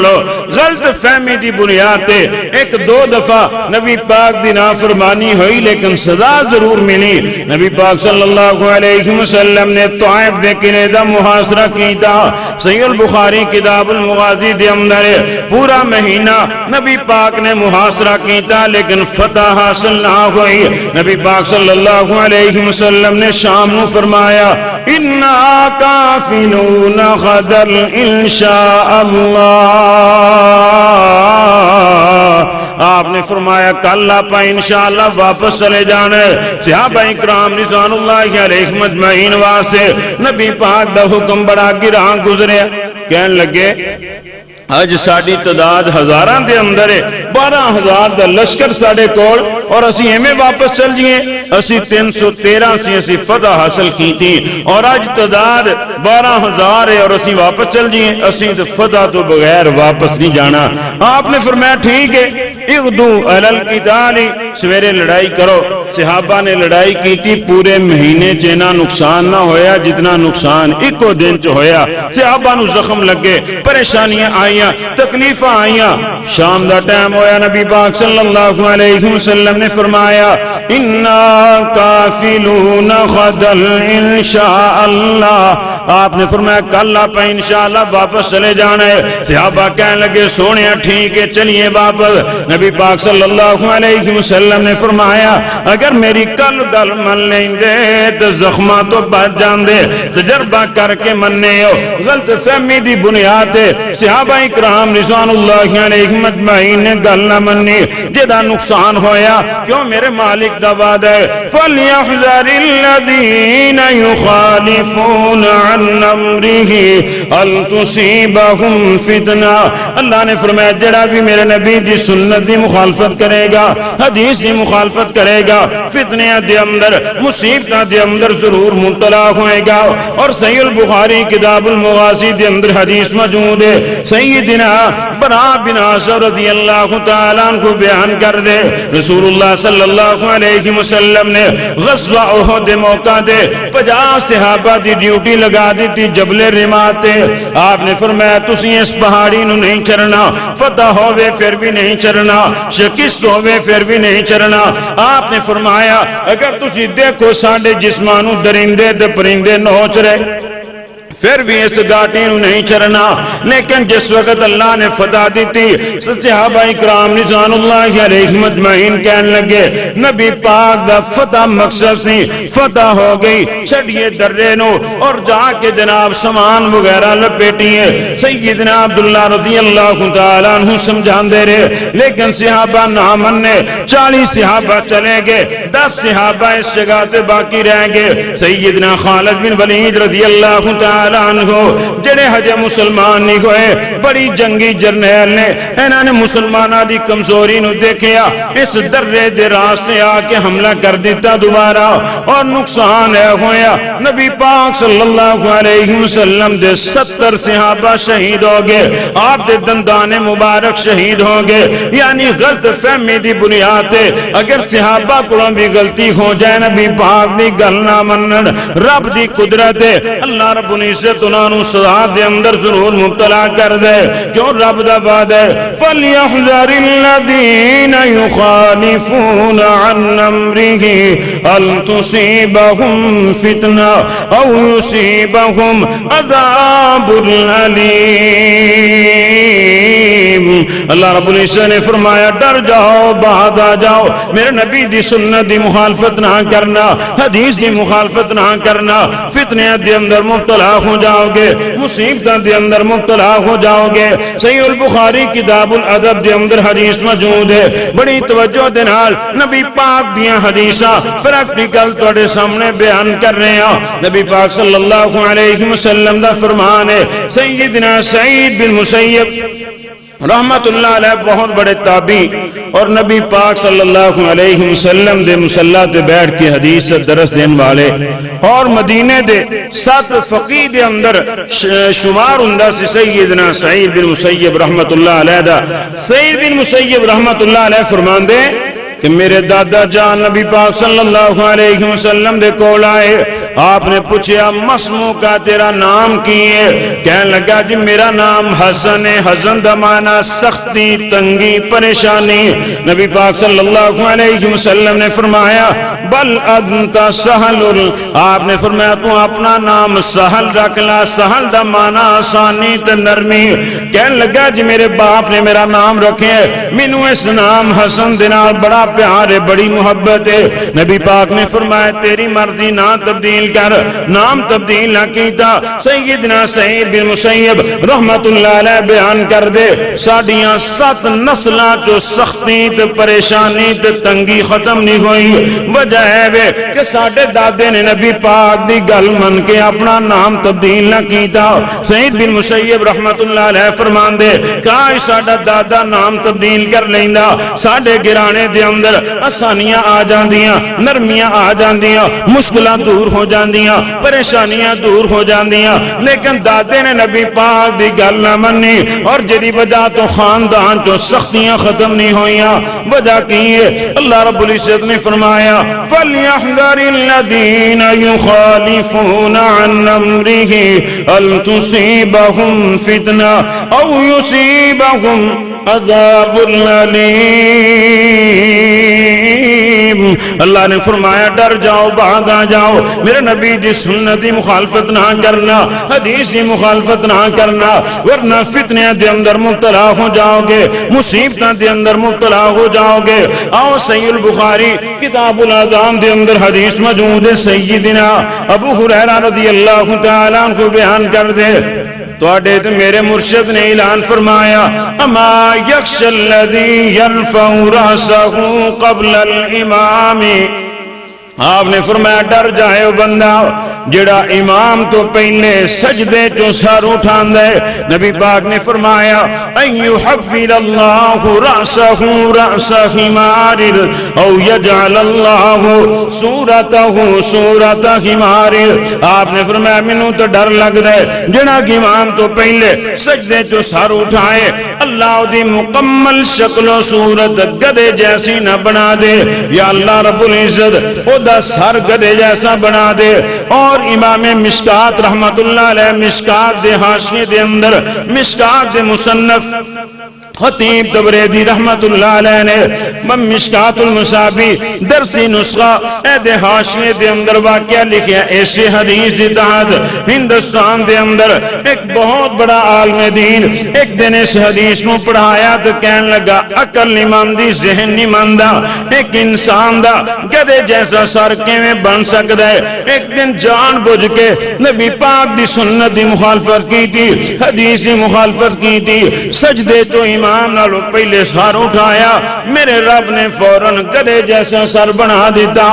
غلط فہمی دی بنیاد تے ایک دو دفعہ نبی پاک دی نافرمانی ہوئی لیکن سزا ضرور ملی. نبی پاک صلی اللہ علیہ وسلم نے طائف دے قلعے دا محاصرہ کیتا. صحیح البخاری کتاب المغازی دے اندر پورا مہینہ نبی پاک نے محاصرہ کیتا لیکن فتح حاصل نہ ہوئی. نبی پاک صلی اللہ علیہ وسلم نے شام نو فرمایا اِنَّا کَافِلُونَ غَدًا انشاء اللہ. آپ نے فرمایا کل آپ انشاءاللہ واپس چلے جانا ہے. صحابہ اکرام رضوان اللہ علیہ مجمعین واسے نبی پاک دا حکم بڑا گراں گزرے. کہنے لگے آج ساڑی تعداد ہزاران دے اندر ہے, 12,000 دا لشکر ساڑے کول اور اسی ہمیں واپس چل جئیں. اسی 313 سے اسی فتح حاصل کی تھی اور آج تعداد 12,000 ہے اور اسی واپس چل جئیں. اسی فتح تو بغیر واپس نہیں جانا. آپ نے فرمایا ٹھیک ہے اغدو علی القتال, سویرے لڑائی کرو. صحابہ نے لڑائی کی تھی, پورے مہینے چینا نقصان نہ ہویا جتنا نقصان ایک دن چ ہویا. صحابہ نو زخم لگے, پریشانیاں آئیاں, تکلیفاں آئیاں. شام دا ٹائم ہویا, نبی پاک صلی اللہ علیہ وسلم نے فرمایا اِنَّا کَافِلُونَ غَدًا انشاء اللہ. آپ نے فرمایا کل آپ انشاءاللہ واپس چلے جانا ہے. صحابہ کہنے لگے سونیا ٹھیک ہے چلیے واپس. نبی پاک صلی اللہ علیہ وسلم نے فرمایا اگر میری کل گل من لیں دے تو زخمہ تو بچ جان دے, تجربہ کر کے مننے ہو. غلط فہمی دی بنیاد ہے. صحابہ اکرام رضوان اللہ علیہ مجمعین نے گل نہ منی, جدا نقصان ہویا کیوں میرے مالک دا وعدہ ہے فَلْيَحْذَرِ الَّذِينَ يُخَالِفُونَ عَنْ أَمْرِهِ أَن تُصِيبَهُمْ فِتْنَةٌ. اللہ نے فرمایا جڑا بھی میرے نبی دی سنت دی مخالفت کرے گا, حدیث دی مخالفت کرے گا, فتنیاں دے اندر مصیبتاں دے اندر ضرور مبتلا ہوئے گا. اور صحیح البخاری کتاب المغازی دے اندر حدیث موجود ہے. سیدنا برا بن عازب رضی اللہ تعالیٰ عنہ بیان کر دے رسول اللہ صلی اللہ علیہ وسلم نے غزوہ احد موقع دے 50 صحابہ دی ڈیوٹی لگا دی تھی جبل رماتے. آپ نے فرمایا تسی اس پہاڑی نو نہیں چڑھنا, فتح ہوئے پھر بھی نہیں چڑھنا, شکست ہوئے پھر بھی نہیں چڑھنا. آپ نے فرمایا اگر تسی دیکھو ساڑے جسمانو درندے دے پرندے نوچ رہے پھر بھی اس گاٹی نو نہیں چرنا. لیکن جس وقت اللہ نے فتح دی تھی صحابہ اکرام رضوان اللہ علیہ مجمعین کہنے لگے نبی پاک دا فتح مقصد سی, فتح ہو گئی چھڑیے درے نو اور جا کے جناب سامان وغیرہ لپیٹیے. سیدنا عبداللہ رضی اللہ تعالیٰ عنہ سمجھان دے رہے لیکن صحابہ نہ مننے. 40 صحابہ چلے گئے, 10 صحابہ اس جگہ تے باقی رہ گئے. سیدنا خالد بن ولید رضی اللہ تعالیٰ تعالیٰ عنہ جڑے ہجے مسلمان نہیں ہوئے بڑی جنگی جرنیل نے انہوں نے مسلمانہ دی کمزوری نو دیکھیا اس درے دے راستے آ کے حملہ کر دیتا دوبارہ اور نقصان ہے ہویا نبی پاک صلی اللہ علیہ وسلم دے 70 صحابہ شہید ہو گئے آپ دے دندان مبارک شہید ہو گئے یعنی غلط فہمی دی بنیاد تے اگر صحابہ کو بھی غلطی ہو جائے نبی پاک دی گل نہ منن رب دی قدرت ہے اللہ رب العزت انہاں نوں سزا دے اندر ضرور مبتلا کر دے کیوں رب دا وعدہ ہے فَلْيَحْذَرِ الَّذِينَ يُخَالِفُونَ عَنْ أَمْرِهِ أَن تُصِيبَهُمْ فِتْنَةٌ أَوْ يُصِيبَهُمْ عَذَابٌ أَلِيمٌ اللہ رب العزت نے فرمایا ڈر جاؤ بعد آ جاؤ میرے نبی دی سنت دی مخالفت نہ کرنا حدیث دی مخالفت نہ کرنا فتنے دے اندر مبتلا ہو جاؤ گے مصیبتوں دے اندر مبتلا ہو جاؤ گے صحیح البخاری کتاب الادب دے اندر حدیث موجود ہے بڑی توجہ دے نال نبی پاک دیاں حدیثاں پریکٹیکل تواڈے سامنے بیان کر رہے ہیں نبی پاک صلی اللہ علیہ وسلم دا فرمان ہے سیدنا سعید بن مسیب رحمت اللہ علیہ بہت بڑے تابعی اور نبی پاک صلی اللہ علیہ وسلم دے مصلی تے بیٹھ کے حدیث درس دین والے اور مدینے دے 7 فقیہ دے اندر شمار ہوندا سی سیدنا سعید بن مسیب رحمت اللہ علیہ دا سعید بن مسیب رحمت اللہ علیہ فرماندے کہ میرے دادا جان نبی پاک صلی اللہ علیہ وسلم دے کول آئے آپ نے پوچھا مسمو کا تیرا نام کی ہے کہنے لگا جی میرا نام حسن ہے حسن دا معنی سختی تنگی پریشانی نبی پاک صلی اللہ علیہ وسلم نے فرمایا بل انت سہل آپ نے فرمایا تو اپنا نام سہل رکھ لا سہل دا معنی آسانی تے نرمی کہنے لگا جی میرے باپ نے میرا نام رکھے مینوں اس نام حسن دے نال بڑا پیار ہے بڑی محبت ہے نبی پاک نے فرمایا تیری مرضی نہ تبدیل کر نام تبدیل نہ کیتا سیدنا سعید بن مسیب رحمت اللہ علیہ بیان کر دے ساڈیاں 7 نسلاں جو سختی تے پریشانی تے تنگی ختم نہیں ہوئی وجہ ہے کہ ساڈے دادے نے نبی پاک دی گل من کے اپنا نام تبدیل نہ کیتا سعید بن مسیب رحمت اللہ علیہ فرمان دے کاش ساڈا دادا نام تبدیل کر لیندا ساڈے گرانے دے اندر آسانیاں آ جاندیاں نرمیاں آ جاندیاں مشکلاں دور ہو جاندیاں پریشانیاں دور ہو جاندیاں لیکن دادے نے نبی پاک دی گل نہ منی اور جدی وجہ تو خاندان تو سختیاں ختم نہیں ہوئیاں وجہ کی ہے اللہ رب العزت نے فرمایا فَلْيَحْذَرِ الَّذِينَ يُخَالِفُونَ عَنْ أَمْرِهِ أَن تُصِيبَهُمْ فِتْنَةٌ أَوْ يُصِيبَهُمْ عذاب العلیم اللہ نے فرمایا ڈر جاؤ بعد آ جاؤ میرے نبی دی سنت دی مخالفت نہ کرنا حدیث دی مخالفت نہ کرنا ورنہ فتنے دے اندر مبتلا ہو جاؤ گے مصیبتاں دے اندر مبتلا ہو جاؤ گے آؤ صحیح البخاری کتاب الاذان دے اندر حدیث موجود ہے سیدنا ابو ہریرہ رضی اللہ تعالیٰ عنہ کو بیان کر دے تو آڈے تو میرے مرشد نے اعلان فرمایا اما یخش الذی یرفع رأسہ قبل الامام آپ نے فرمایا ڈر جائے بندہ جڑا امام تو پہلے سجدے جو سر اٹھان دے نبی پاک نے فرمایا ان یحفل اللہ رأسہ رأس حمار او یجعل اللہ صورتہ صورت حمار آپ نے فرمایا منوں تو ڈر لگ رہے جڑا امام تو پہلے سجدے جو سر اٹھائے اللہ دی مکمل شکل و صورت گدے جیسی نہ بنا دے یا اللہ رب العزت او دا سر گدے جیسا بنا دے اور امام مشکات رحمت اللہ علیہ مشکات دے حاشیے دے اندر مشکات دے مصنف خطیب تبریدی رحمت اللہ علیہ نے مشکات المصابی درسی نسخہ اے حاشیے دے اندر واقعہ لکھیا ایسے حدیث اتحاد ہندوستان دے اندر ایک بہت بڑا عالم دین ایک دن اس حدیث میں پڑھایا تو کہنے لگا عقل نہیں ماندی ذہن نہیں ماندا ایک انسان دا گدے جیسا سر میں بن سکتا ہے ایک دن جان بوجھ کے نبی پاک دی سنت دی مخالفت کی تھی حدیث دی مخالفت کی تھی سجدے تو امام نالوں پہلے سار اٹھایا، میرے رب نے فوراً گدھے جیسا سر بنا دیتا،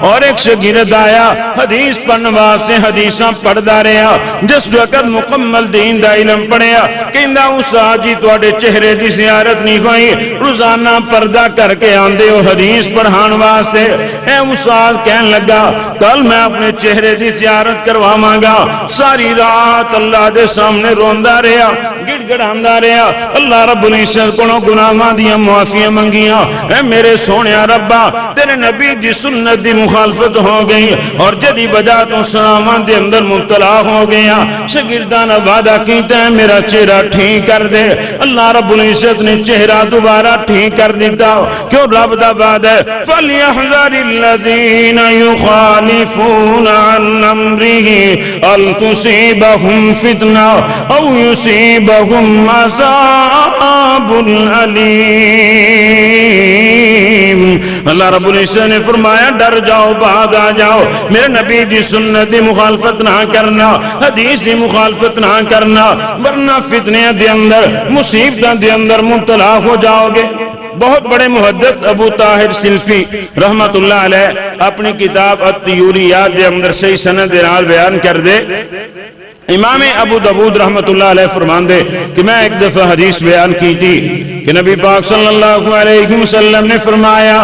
اور ایک شاگرد آیا حدیث پڑھنے واسطے حدیثاں پڑھدا رہیا، جس وقت مکمل دین دا علم پڑھیا کہندا استاد جی تواڈے چہرے دی زیارت نہیں ہوئی، روزانہ پردہ کر کے آندے ہو حدیث پڑھان واسطے۔ اے استاد کہن لگا کل میں اپنے چہرے دی زیارت کرواواں گا۔ ساری رات اللہ دے سامنے روندا رہیا، گڑ گڑاندا رہیا، اللہ رب العزت کولوں گناہاں دیاں معافیاں منگیاں۔ اے میرے سونیا ربا تیرے نبی دی سنت دی مخالفت ہو گئی اور جدی وجہ تو سلاماں دے اندر مبتلا ہو گیا، شاگرداں نے وعدہ کیتا ہے میرا چہرہ ٹھیک کر دے۔ اللہ رب العزت نے چہرہ دوبارہ ٹھیک کر دیتا، کیوں رب دا وعدہ ہے فَلْيَحْذَرِ الَّذِينَ يُخَالِفُونَ عَنْ أَمْرِهِ أَن تُصِيبَهُمْ فِتْنَةٌ أَوْ يُصِيبَهُمْ عَذَابٌ أَلِيمٌ۔ اللہ رب العزت نے فرمایا ڈر جاؤ، بعد آ جاؤ، میرے نبی دی سنت دی مخالفت نہ کرنا، حدیث دی مخالفت نہ کرنا، ورنہ فتنے دے اندر مصیبتاں دے اندر مبتلا ہو جاؤ گے۔ بہت بڑے محدث ابو طاہر سلفی رحمت اللہ علیہ اپنی کتاب التیوریات دے اندر صحیح سند نال بیان کر دے، امام ابو داؤد رحمت اللہ علیہ فرمان دے کہ میں ایک دفعہ حدیث بیان کی تھی کہ نبی پاک صلی اللہ علیہ وسلم نے فرمایا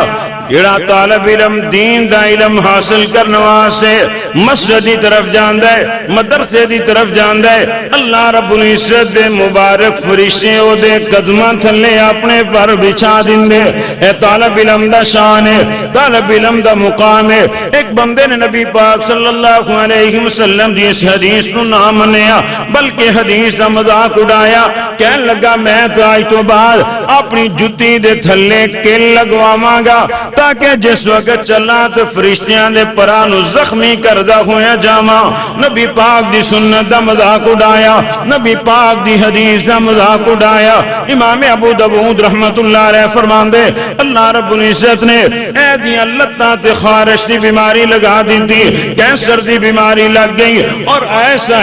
جڑا طالب علم دین دا علم حاصل کرنے واسطے مسجد دی طرف جاندا ہے، مدرسے دی طرف جاندا ہے، اللہ رب العزت دے مبارک فرشتے او دے قدماں تھلے اپنے پر بچھا دیندے۔ اے طالب علم دا شان ہے، طالب علم دا مقام ہے۔ ایک بندے نے نبی پاک صلی اللہ علیہ وسلم دی اس حدیث نو نہ منیا بلکہ حدیث دا مذاق اڑایا، کہن لگا میں تو آج تو بعد اپنی جُتی دے تھلے کل لگواواں گا تاکہ جس وقت چلا تو فرشتیاں دے پرانو زخمی کردہ ہویا جاما۔ نبی پاک دی سنت دا مذاق اڑایا، نبی پاک دی حدیث دا مذاق اڑایا۔ امام ابو داؤد رحمت اللہ علیہ فرمان دے اللہ رب العزت نے اے دیاں لتاں تے خارش دی بیماری لگا دی تھی، کینسر دی بیماری لگ گئی، اور ایسا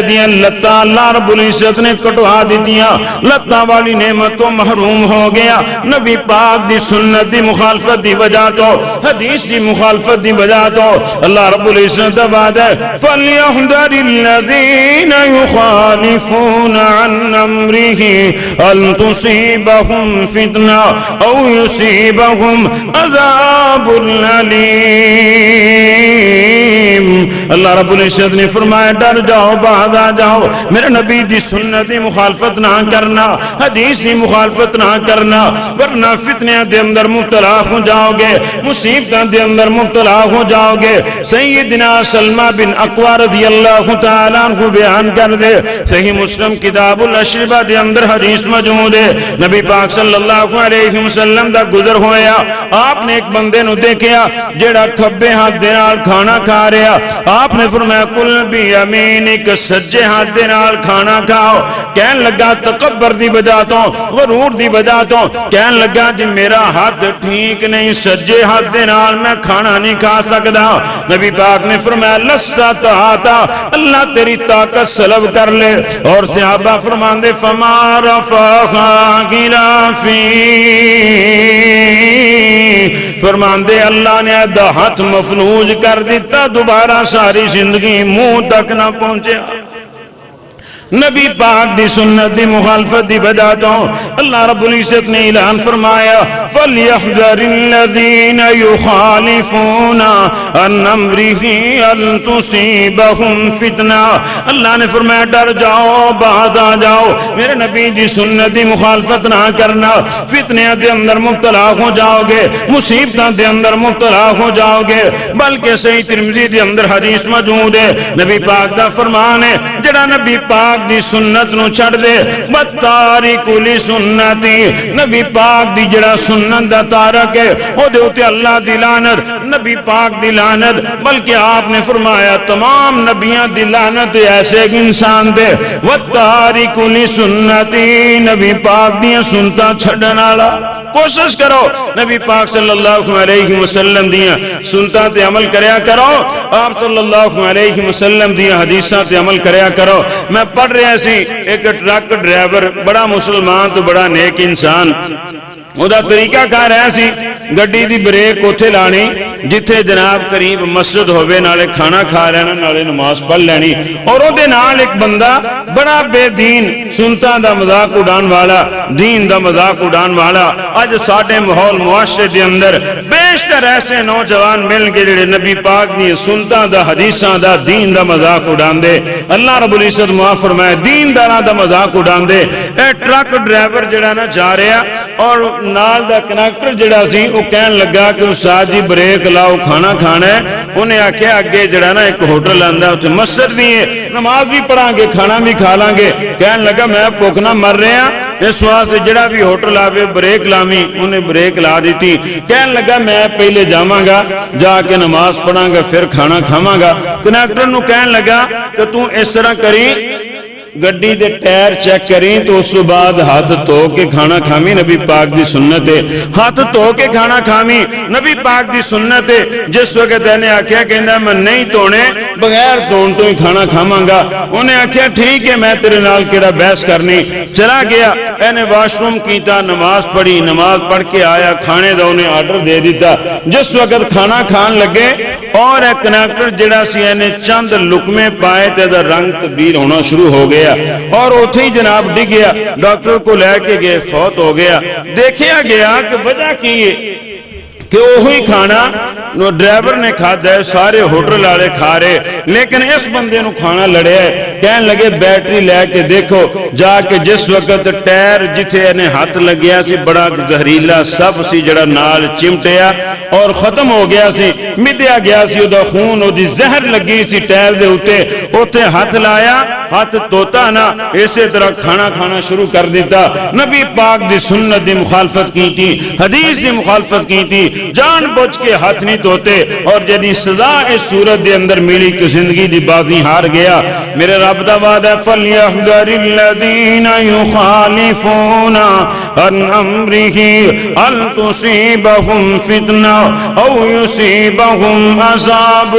دیاں لتاں اللہ رب العزت نے کٹوا دی دیا، لتاں والی نعمت تو محروم ہو گیا۔ نبی پاک دی سنت دی مخالفت دی وجہ تو، حدیث دی مخالفت دی وجہ تو اللہ رب العزت دا وعدہ ہے فَلْيَحْذَرِ الَّذِينَ يُخَالِفُونَ عَنْ أَمْرِهِ أَن تُصِيبَهُمْ فِتْنَةٌ أَوْ يُصِيبَهُمْ عَذَابٌ أَلِيمٌ۔ اللہ رب العزت نے فرمایا ڈر جاؤ، بعد آ جاؤ، میرے نبی دی سنت دی مخالفت نہ کرنا، حدیث دی مخالفت نہ کرنا، ورنہ فتنے دے اندر مبتلا ہو جاؤ گے، مصیبتاں دے اندر مبتلا ہو جاؤ گے۔ سیدنا سلمہ بن اقوی رضی اللہ تعالیٰ عنہ بیان کر دے، صحیح مسلم کتاب الاشربہ دے اندر حدیث موجود ہے، نبی پاک صلی اللہ علیہ وسلم دا گزر ہویا، آپ نے ایک بندے نو دیکھیا جیڑا کھبے ہاتھ دے نال کھانا کھا رہا، آپ نے فرمایا کل بھی یمینک، سجے ہاتھ دے نال کھانا کھاؤ۔ کہن لگا تکبر دی وجہ تو، غرور دی وجہ تو، کہن لگا جی میرا ہاتھ ٹھیک نہیں، سجے ہاتھ دے نال میں کھانا نہیں کھا سکدا۔ نبی پاک نے فرمایا لستا طاعتا، اللہ تیری طاقت سلب کر لے، اور صحابہ فرماندے فما رفعها غلافی، فرماندے اللہ نے ادھا ہاتھ مفلوج کر دیتا، دوبارہ ساری زندگی منہ تک نہ پہنچے۔ نبی پاک دی سنت دی مخالفت دی وجہ تو اللہ رب العزت نے اعلان فرمایا فَلْيَحْذَرِ الَّذِينَ يُخَالِفُونَ عَنْ أَمْرِهِ أَن تُصِيبَهُمْ فِتْنَةٌ۔ اللہ نے فرمایا ڈر جاؤ، بعد آ جاؤ، میرے نبی دی سنت دی مخالفت نہ کرنا، فتنے دے اندر مبتلا ہو جاؤ گے، مصیبتاں دے اندر مبتلا ہو جاؤ گے۔ بلکہ صحیح ترمذی دے اندر حدیث موجود ہے، نبی پاک دا فرمان ہے جڑا نبی پاک دی سنت نو چھڑ دے بتارک لی سنتی، نبی پاک دی جڑا سنت دا تارک ہے او دے اوتے اللہ دی لعنت، نبی پاک دی لعنت، بلکہ آپ نے فرمایا تمام نبیاں دی لعنت ایسے ایک انسان دے وتارک لی سنتی، نبی پاک دی سنتا چھڑن والا۔ کوشش کرو نبی پاک صلی اللہ علیہ وسلم دیاں سنتاں تے عمل کریا کرو، آپ صلی اللہ علیہ وسلم دیاں حدیثاں تے عمل کریا کرو۔ میں پڑھ کٹ رہا سی ایک ٹرک ڈرائیور بڑا مسلمان تو بڑا نیک انسان وہ دا طریقہ کہا رہا سی گڈی دی بریک اوتھے لانی جتھے جناب قریب مسجد ہوئے نالے کھانا کھا لینا نالے نماز پڑھ لینی اور او دے نال ایک بندہ بڑا بے دین سنتا دا مذاق اڑان والا دین دا مذاق اڑان والا اج ساڈے ماحول معاشرے دے اندر بیشتر ایسے نوجوان مل کے جڑے نبی پاک دی سنتا دا حدیثاں دا دین دا مذاق اڑان دے اللہ رب العزت معاف فرمائے دین داراں دا مذاق اڑان دے اے ٹرک ڈرائیور جڑا نا جا رہا اور نال دا کنیکٹر جڑا سی وہ کہن لگا کہ استاد جی بریک لاؤ کھانا کھانا ہے انہیں آکھیا اگے جڑا نا ایک ہوٹل آندا اوتھے مسجد بھی ہے نماز بھی پڑھاں گے کھانا بھی کھا لیں گے کہن لگا میں بھوک نہ مر رہا اس واسطے جڑا بھی ہوٹل آوے بریک لاویں انہیں بریک لا دیتی کہن لگا میں پہلے جاواں گا جا کے نماز پڑھاں گا پھر کھانا کھاواں گا کنیکٹر نو کہن لگا کہ تو اس طرح کری گڈی دے ٹائر چیک کریں تو اس بعد ہاتھ دھو کے کھانا کھاویں نبی پاک دی سنت ہے ہاتھ دھو کے کھانا کھاویں نبی پاک دی سنت ہے جس وقت نے آکھیا کہندا میں نہیں دھونے بغیر دھون تو ہی کھانا کھاواں گا انہیں آکھیا ٹھیک ہے میں تیرے نال کیڑا بحث کرنی چلا گیا اینے واش روم کیتا نماز پڑھی نماز پڑھ کے آیا کھانے دا انہیں آرڈر دے دیتا جس وقت کھانا کھان لگے اور ایک کنیکٹر جڑا سی اینے چند لقمے پائے تے دا رنگ تبدیل ہونا شروع ہو گیا اور اوتھے ہی جناب ڈگ گیا ڈاکٹر کو لے کے گئے فوت ہو گیا دیکھیا گیا کہ وجہ کی ہے کہ وہی کھانا ڈرائیور نے کھادا ہے سارے ہوٹل والے کھا رہے لیکن اس بندے نو کھانا لڑے ہے کہن لگے بیٹری لے کے دیکھو جا کے جس وقت ٹائر جتھے نے ہاتھ لگیا سی بڑا زہریلا سب سی جڑا نال چمٹیا اور ختم ہو گیا سی مدیا گیا سی او دا خون او دی زہر لگی سی ٹائر دے اوتے اوتے ہاتھ لایا ہاتھ توتا نہ اسی طرح کھانا کھانا شروع کر دیتا نبی پاک دی سنت دی مخالفت کی تھی حدیث دی مخالفت کی تھی جان بوجھ کے ہاتھ نہیں دھوتے اور جدی سزا اس صورت دے اندر ملی کہ زندگی دی بازی ہار گیا میرے رب دا وعدہ فَلْيَحْذَرِ الَّذِينَ يُخَالِفُونَ عَنْ أَمْرِهِ أَن تُصِيبَهُمْ فِتْنَةٌ أَوْ يُصِيبَهُمْ عَذَابٌ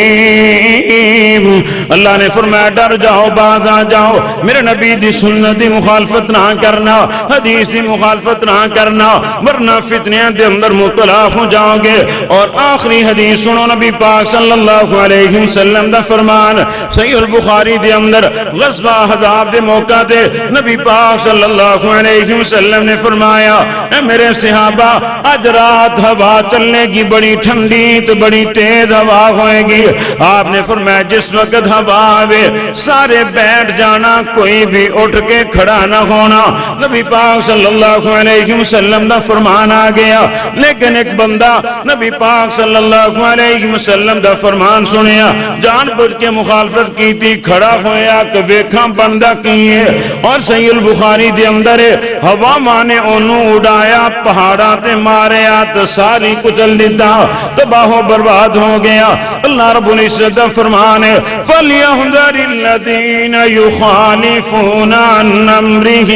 أَلِيمٌ اللہ نے فرمایا ڈر جاؤ باز آ جاؤ میرے نبی دی سنت دی مخالفت نہ کرنا حدیث دی مخالفت نہ کرنا ورنہ فتنیاں دے اندر مبتلا ہو جاؤ گے اور آخری حدیث سنو نبی پاک صلی اللہ علیہ وسلم دا فرمان صحیح البخاری دے اندر غزوہ احزاب دے موقع دے نبی پاک صلی اللہ علیہ وسلم نے فرمایا اے میرے صحابہ آج رات ہوا چلنے کی بڑی ٹھنڈی تو بڑی تیز ہوا ہوئے گی آپ نے فرمایا جس وقت ہوا آوے سارے بیٹھ جانا کوئی بھی اٹھ کے کھڑا نہ ہونا نبی پاک صلی اللہ علیہ وسلم دا فرمان آ گیا لیکن ایک بندہ نبی پاک صلی اللہ علیہ وسلم دا فرمان سنیا جان بوجھ کے مخالفت کی تھی کھڑا ہویا کہ ویکھاں بندہ کیے اور صحیح البخاری دے اندر ہوا مانے انہوں اڑایا پہاڑاں تے ماریا تو ساری کچل دیتا تباہ و برباد ہو گیا اللہ رب العزت دا فرمان ہے فَلْيَحْذَرِ الَّذِينَ يُخَالِفُونَ عَنْ أَمْرِهِ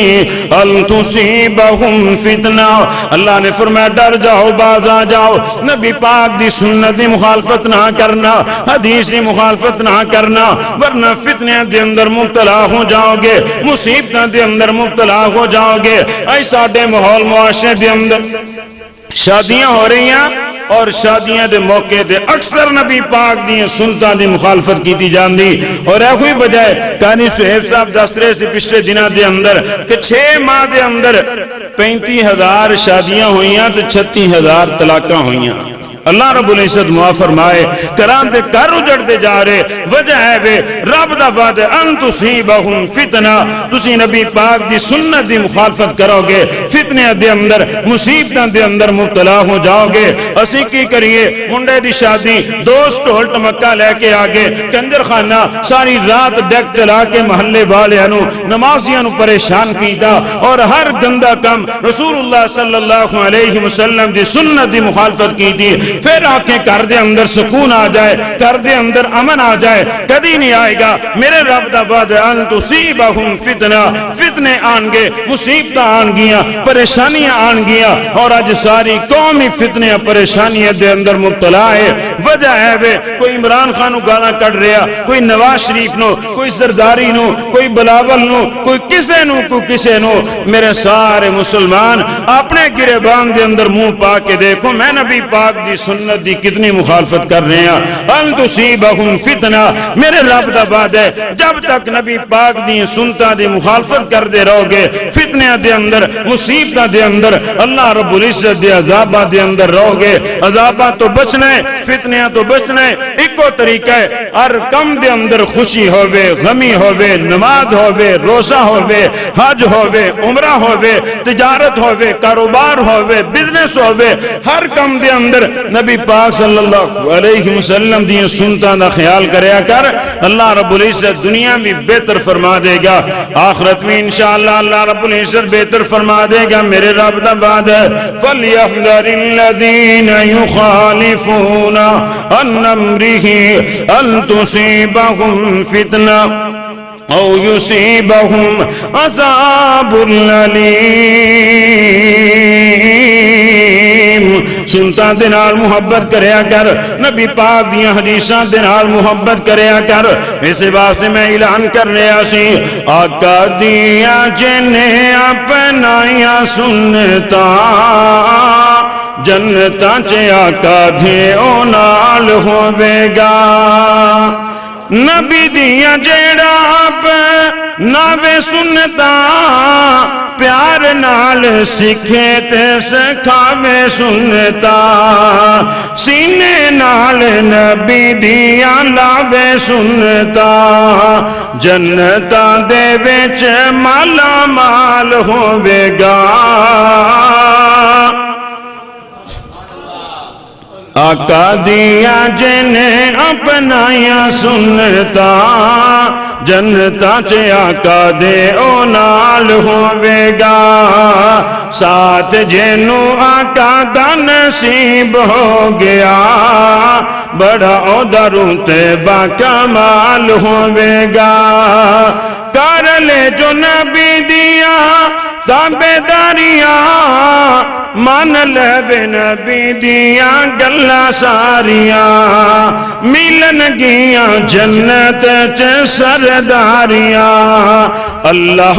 أَن تُصِيبَهُمْ فِتْنَةٌ اللہ نے فرمایا ڈر جاؤ باز آ جاؤ نبی پاک دی سنت دی مخالفت نہ کرنا حدیث دی مخالفت نہ کرنا ورنہ فتنے دے اندر مبتلا ہو جاؤ گے مصیبتاں دے اندر مبتلا ہو جاؤ گے اے ساڈے ماحول معاشرے دے اندر شادیاں ہو رہی ہیں اور شادیاں دے موقع دے اکثر نبی پاک دی سنتاں دی مخالفت کیتی جاندی اور اے کوئی وجہ ہے کہانی سہیب صاحب دس رہے سے پچھلے دنوں دے اندر کہ 6 ماہ دے اندر 35,000 شادیاں ہوئیاں تو 36,000 طلاقاں ہوئیاں اللہ رب العزت معاف فرمائے کران دے کر اجڑ دے جا رہے وجہ ہے وے رب دا وعدہ ان تصیبہم فتنہ تسی نبی پاک دی سنت دی مخالفت کرو گے فتنے دے اندر مصیبتاں دے اندر مبتلا ہو جاؤ گے اسی کی کریے منڈے دی شادی دوست ٹول ٹمکا لے کے آگے کنجر خانہ ساری رات ڈیک چلا کے محلے والے انو نمازیاں نو پریشان کیتا اور ہر گندہ کم رسول اللہ صلی اللہ علیہ وسلم دی سنت دی مخالفت کی تھی پھر آنکھیں کر دے اندر سکون آ جائے، کر دے اندر امن آ جائے، کدی نہیں آئے گا۔ میرے رب دا وعدہ ان تصیبہم فتنہ، فتنے آن گے، مصیبتاں آن گیا، پریشانیاں آن گیا، اور آج ساری قوم ہی فتنے پریشانیاں دے اندر مبتلا ہے۔ وجہ ہے وے کوئی عمران خان نو گالاں کڈ رہا، کوئی نواز شریف نو، کوئی زرداری نو، کوئی بلاول نو، کوئی کسے نو، کوئی کسے نو۔ میرے سارے مسلمان اپنے گریبان دے اندر منہ پا کے دیکھو، میں نبی پاک دی سنت دی کتنی مخالفت کر رہے ہیں۔ ان تصیبہم فتنہ، میرے رب دا وعدہ ہے جب تک نبی پاک دی سنتاں دی مخالفت کر دے رہو گے، فتنیاں دے اندر، مصیبتاں دے اندر، اللہ رب العزت دے عذاباں دے اندر رہو گے۔ عذاباں تو بچنا ہے، فتنیاں تو بچنا ہے۔ ایکو طریقہ ہے، ہر کم دے اندر خوشی ہووے، غمی ہووے، نماز ہووے، روزہ ہووے، حج ہووے، عمرہ ہووے، تجارت ہووے، کاروبار ہووے، بزنس ہووے، ہر کم دے اندر نبی پاک صلی اللہ علیہ وسلم دی سنتاں دا خیال کریا کر، اللہ رب العزت دنیا بھی بہتر فرما دے گا، آخرت میں انشاءاللہ اللہ رب العزت بہتر فرما دے گا۔ میرے رب دا وعدہ ہے فَلْيَحْذَرِ الَّذِينَ يُخَالِفُونَ عَنْ أَمْرِهِ أَن تُصِيبَهُمْ فِتْنَةٌ أَوْ يُصِيبَهُمْ عَذَابٌ أَلِيمٌ۔ سنتاں دے نال محبت کریا کر، نبی پاک دیاں حدیثاں دے نال محبت کریا کر۔ اس واسطے میں اعلان کرنے آسی، آقا دیا جنہیں اپنایا سنتاں، جنتاں چے آقا دھیو نال ہووے گا۔ نبی دیا جیڑا آپ ناوے سنتاں، پیار نال سکھے تے سکھاوے سنتاں، سینے نال نبی دیا لاوے سنتاں، جنتاں دے وچ مالا مال ہووے گا۔ آقا دیا جنہیں اپنایا سنتاں، جنتاں چے آقا دے او نال ہووے گا۔ ساتھ جنوں آقا دا نصیب ہو گیا، بڑا عہدہ تے با کمال ہووے گا۔ کر لے جو نبی دیا تابعداریاں، مان لے نبی دیا گلا ساریاں، ملن گیاں جنت چ سرداریاں، اللہ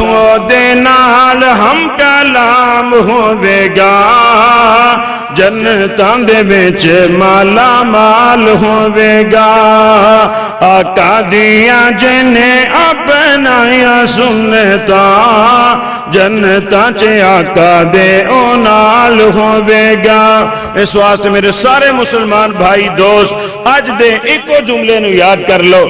دے نال ہم کلام ہووے گا، جنتاں دے وچ مالا مال ہووے گا۔ آقا دیا جنہیں اپنایا سنتاں، جنتاں چے آقا دے او نال ہووے گا۔ اس واسطے میرے سارے مسلمان بھائی دوست اج دے ایکو جملے نو یاد کر لو،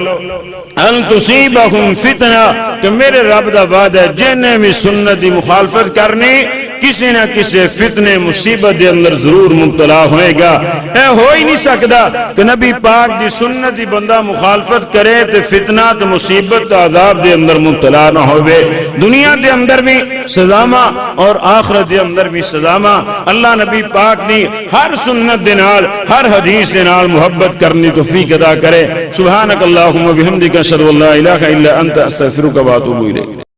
ان تصیبہم فتنہ، کہ میرے رب دا وعدہ جنہیں بھی سنت دی مخالفت کرنی، کسی نہ کسی فتنے مصیبت دے اندر ضرور مبتلا ہوئے گا۔ اے ہو ہی نہیں سکتا کہ نبی پاک دی سنت دی بندہ مخالفت کرے تے فتنہ تے مصیبت تے عذاب دے اندر مبتلا نہ ہوئے۔ دنیا دے اندر بھی سزامہ اور آخرت دے اندر بھی سزامہ۔ اللہ نبی پاک دی ہر سنت دے نال، ہر حدیث دے نال محبت کرنی توفیق عطا کرے۔ سبحانک اللہم و بحمدک، اشہد ان لا الہ الا انت، استغفرک و اتوب الیک۔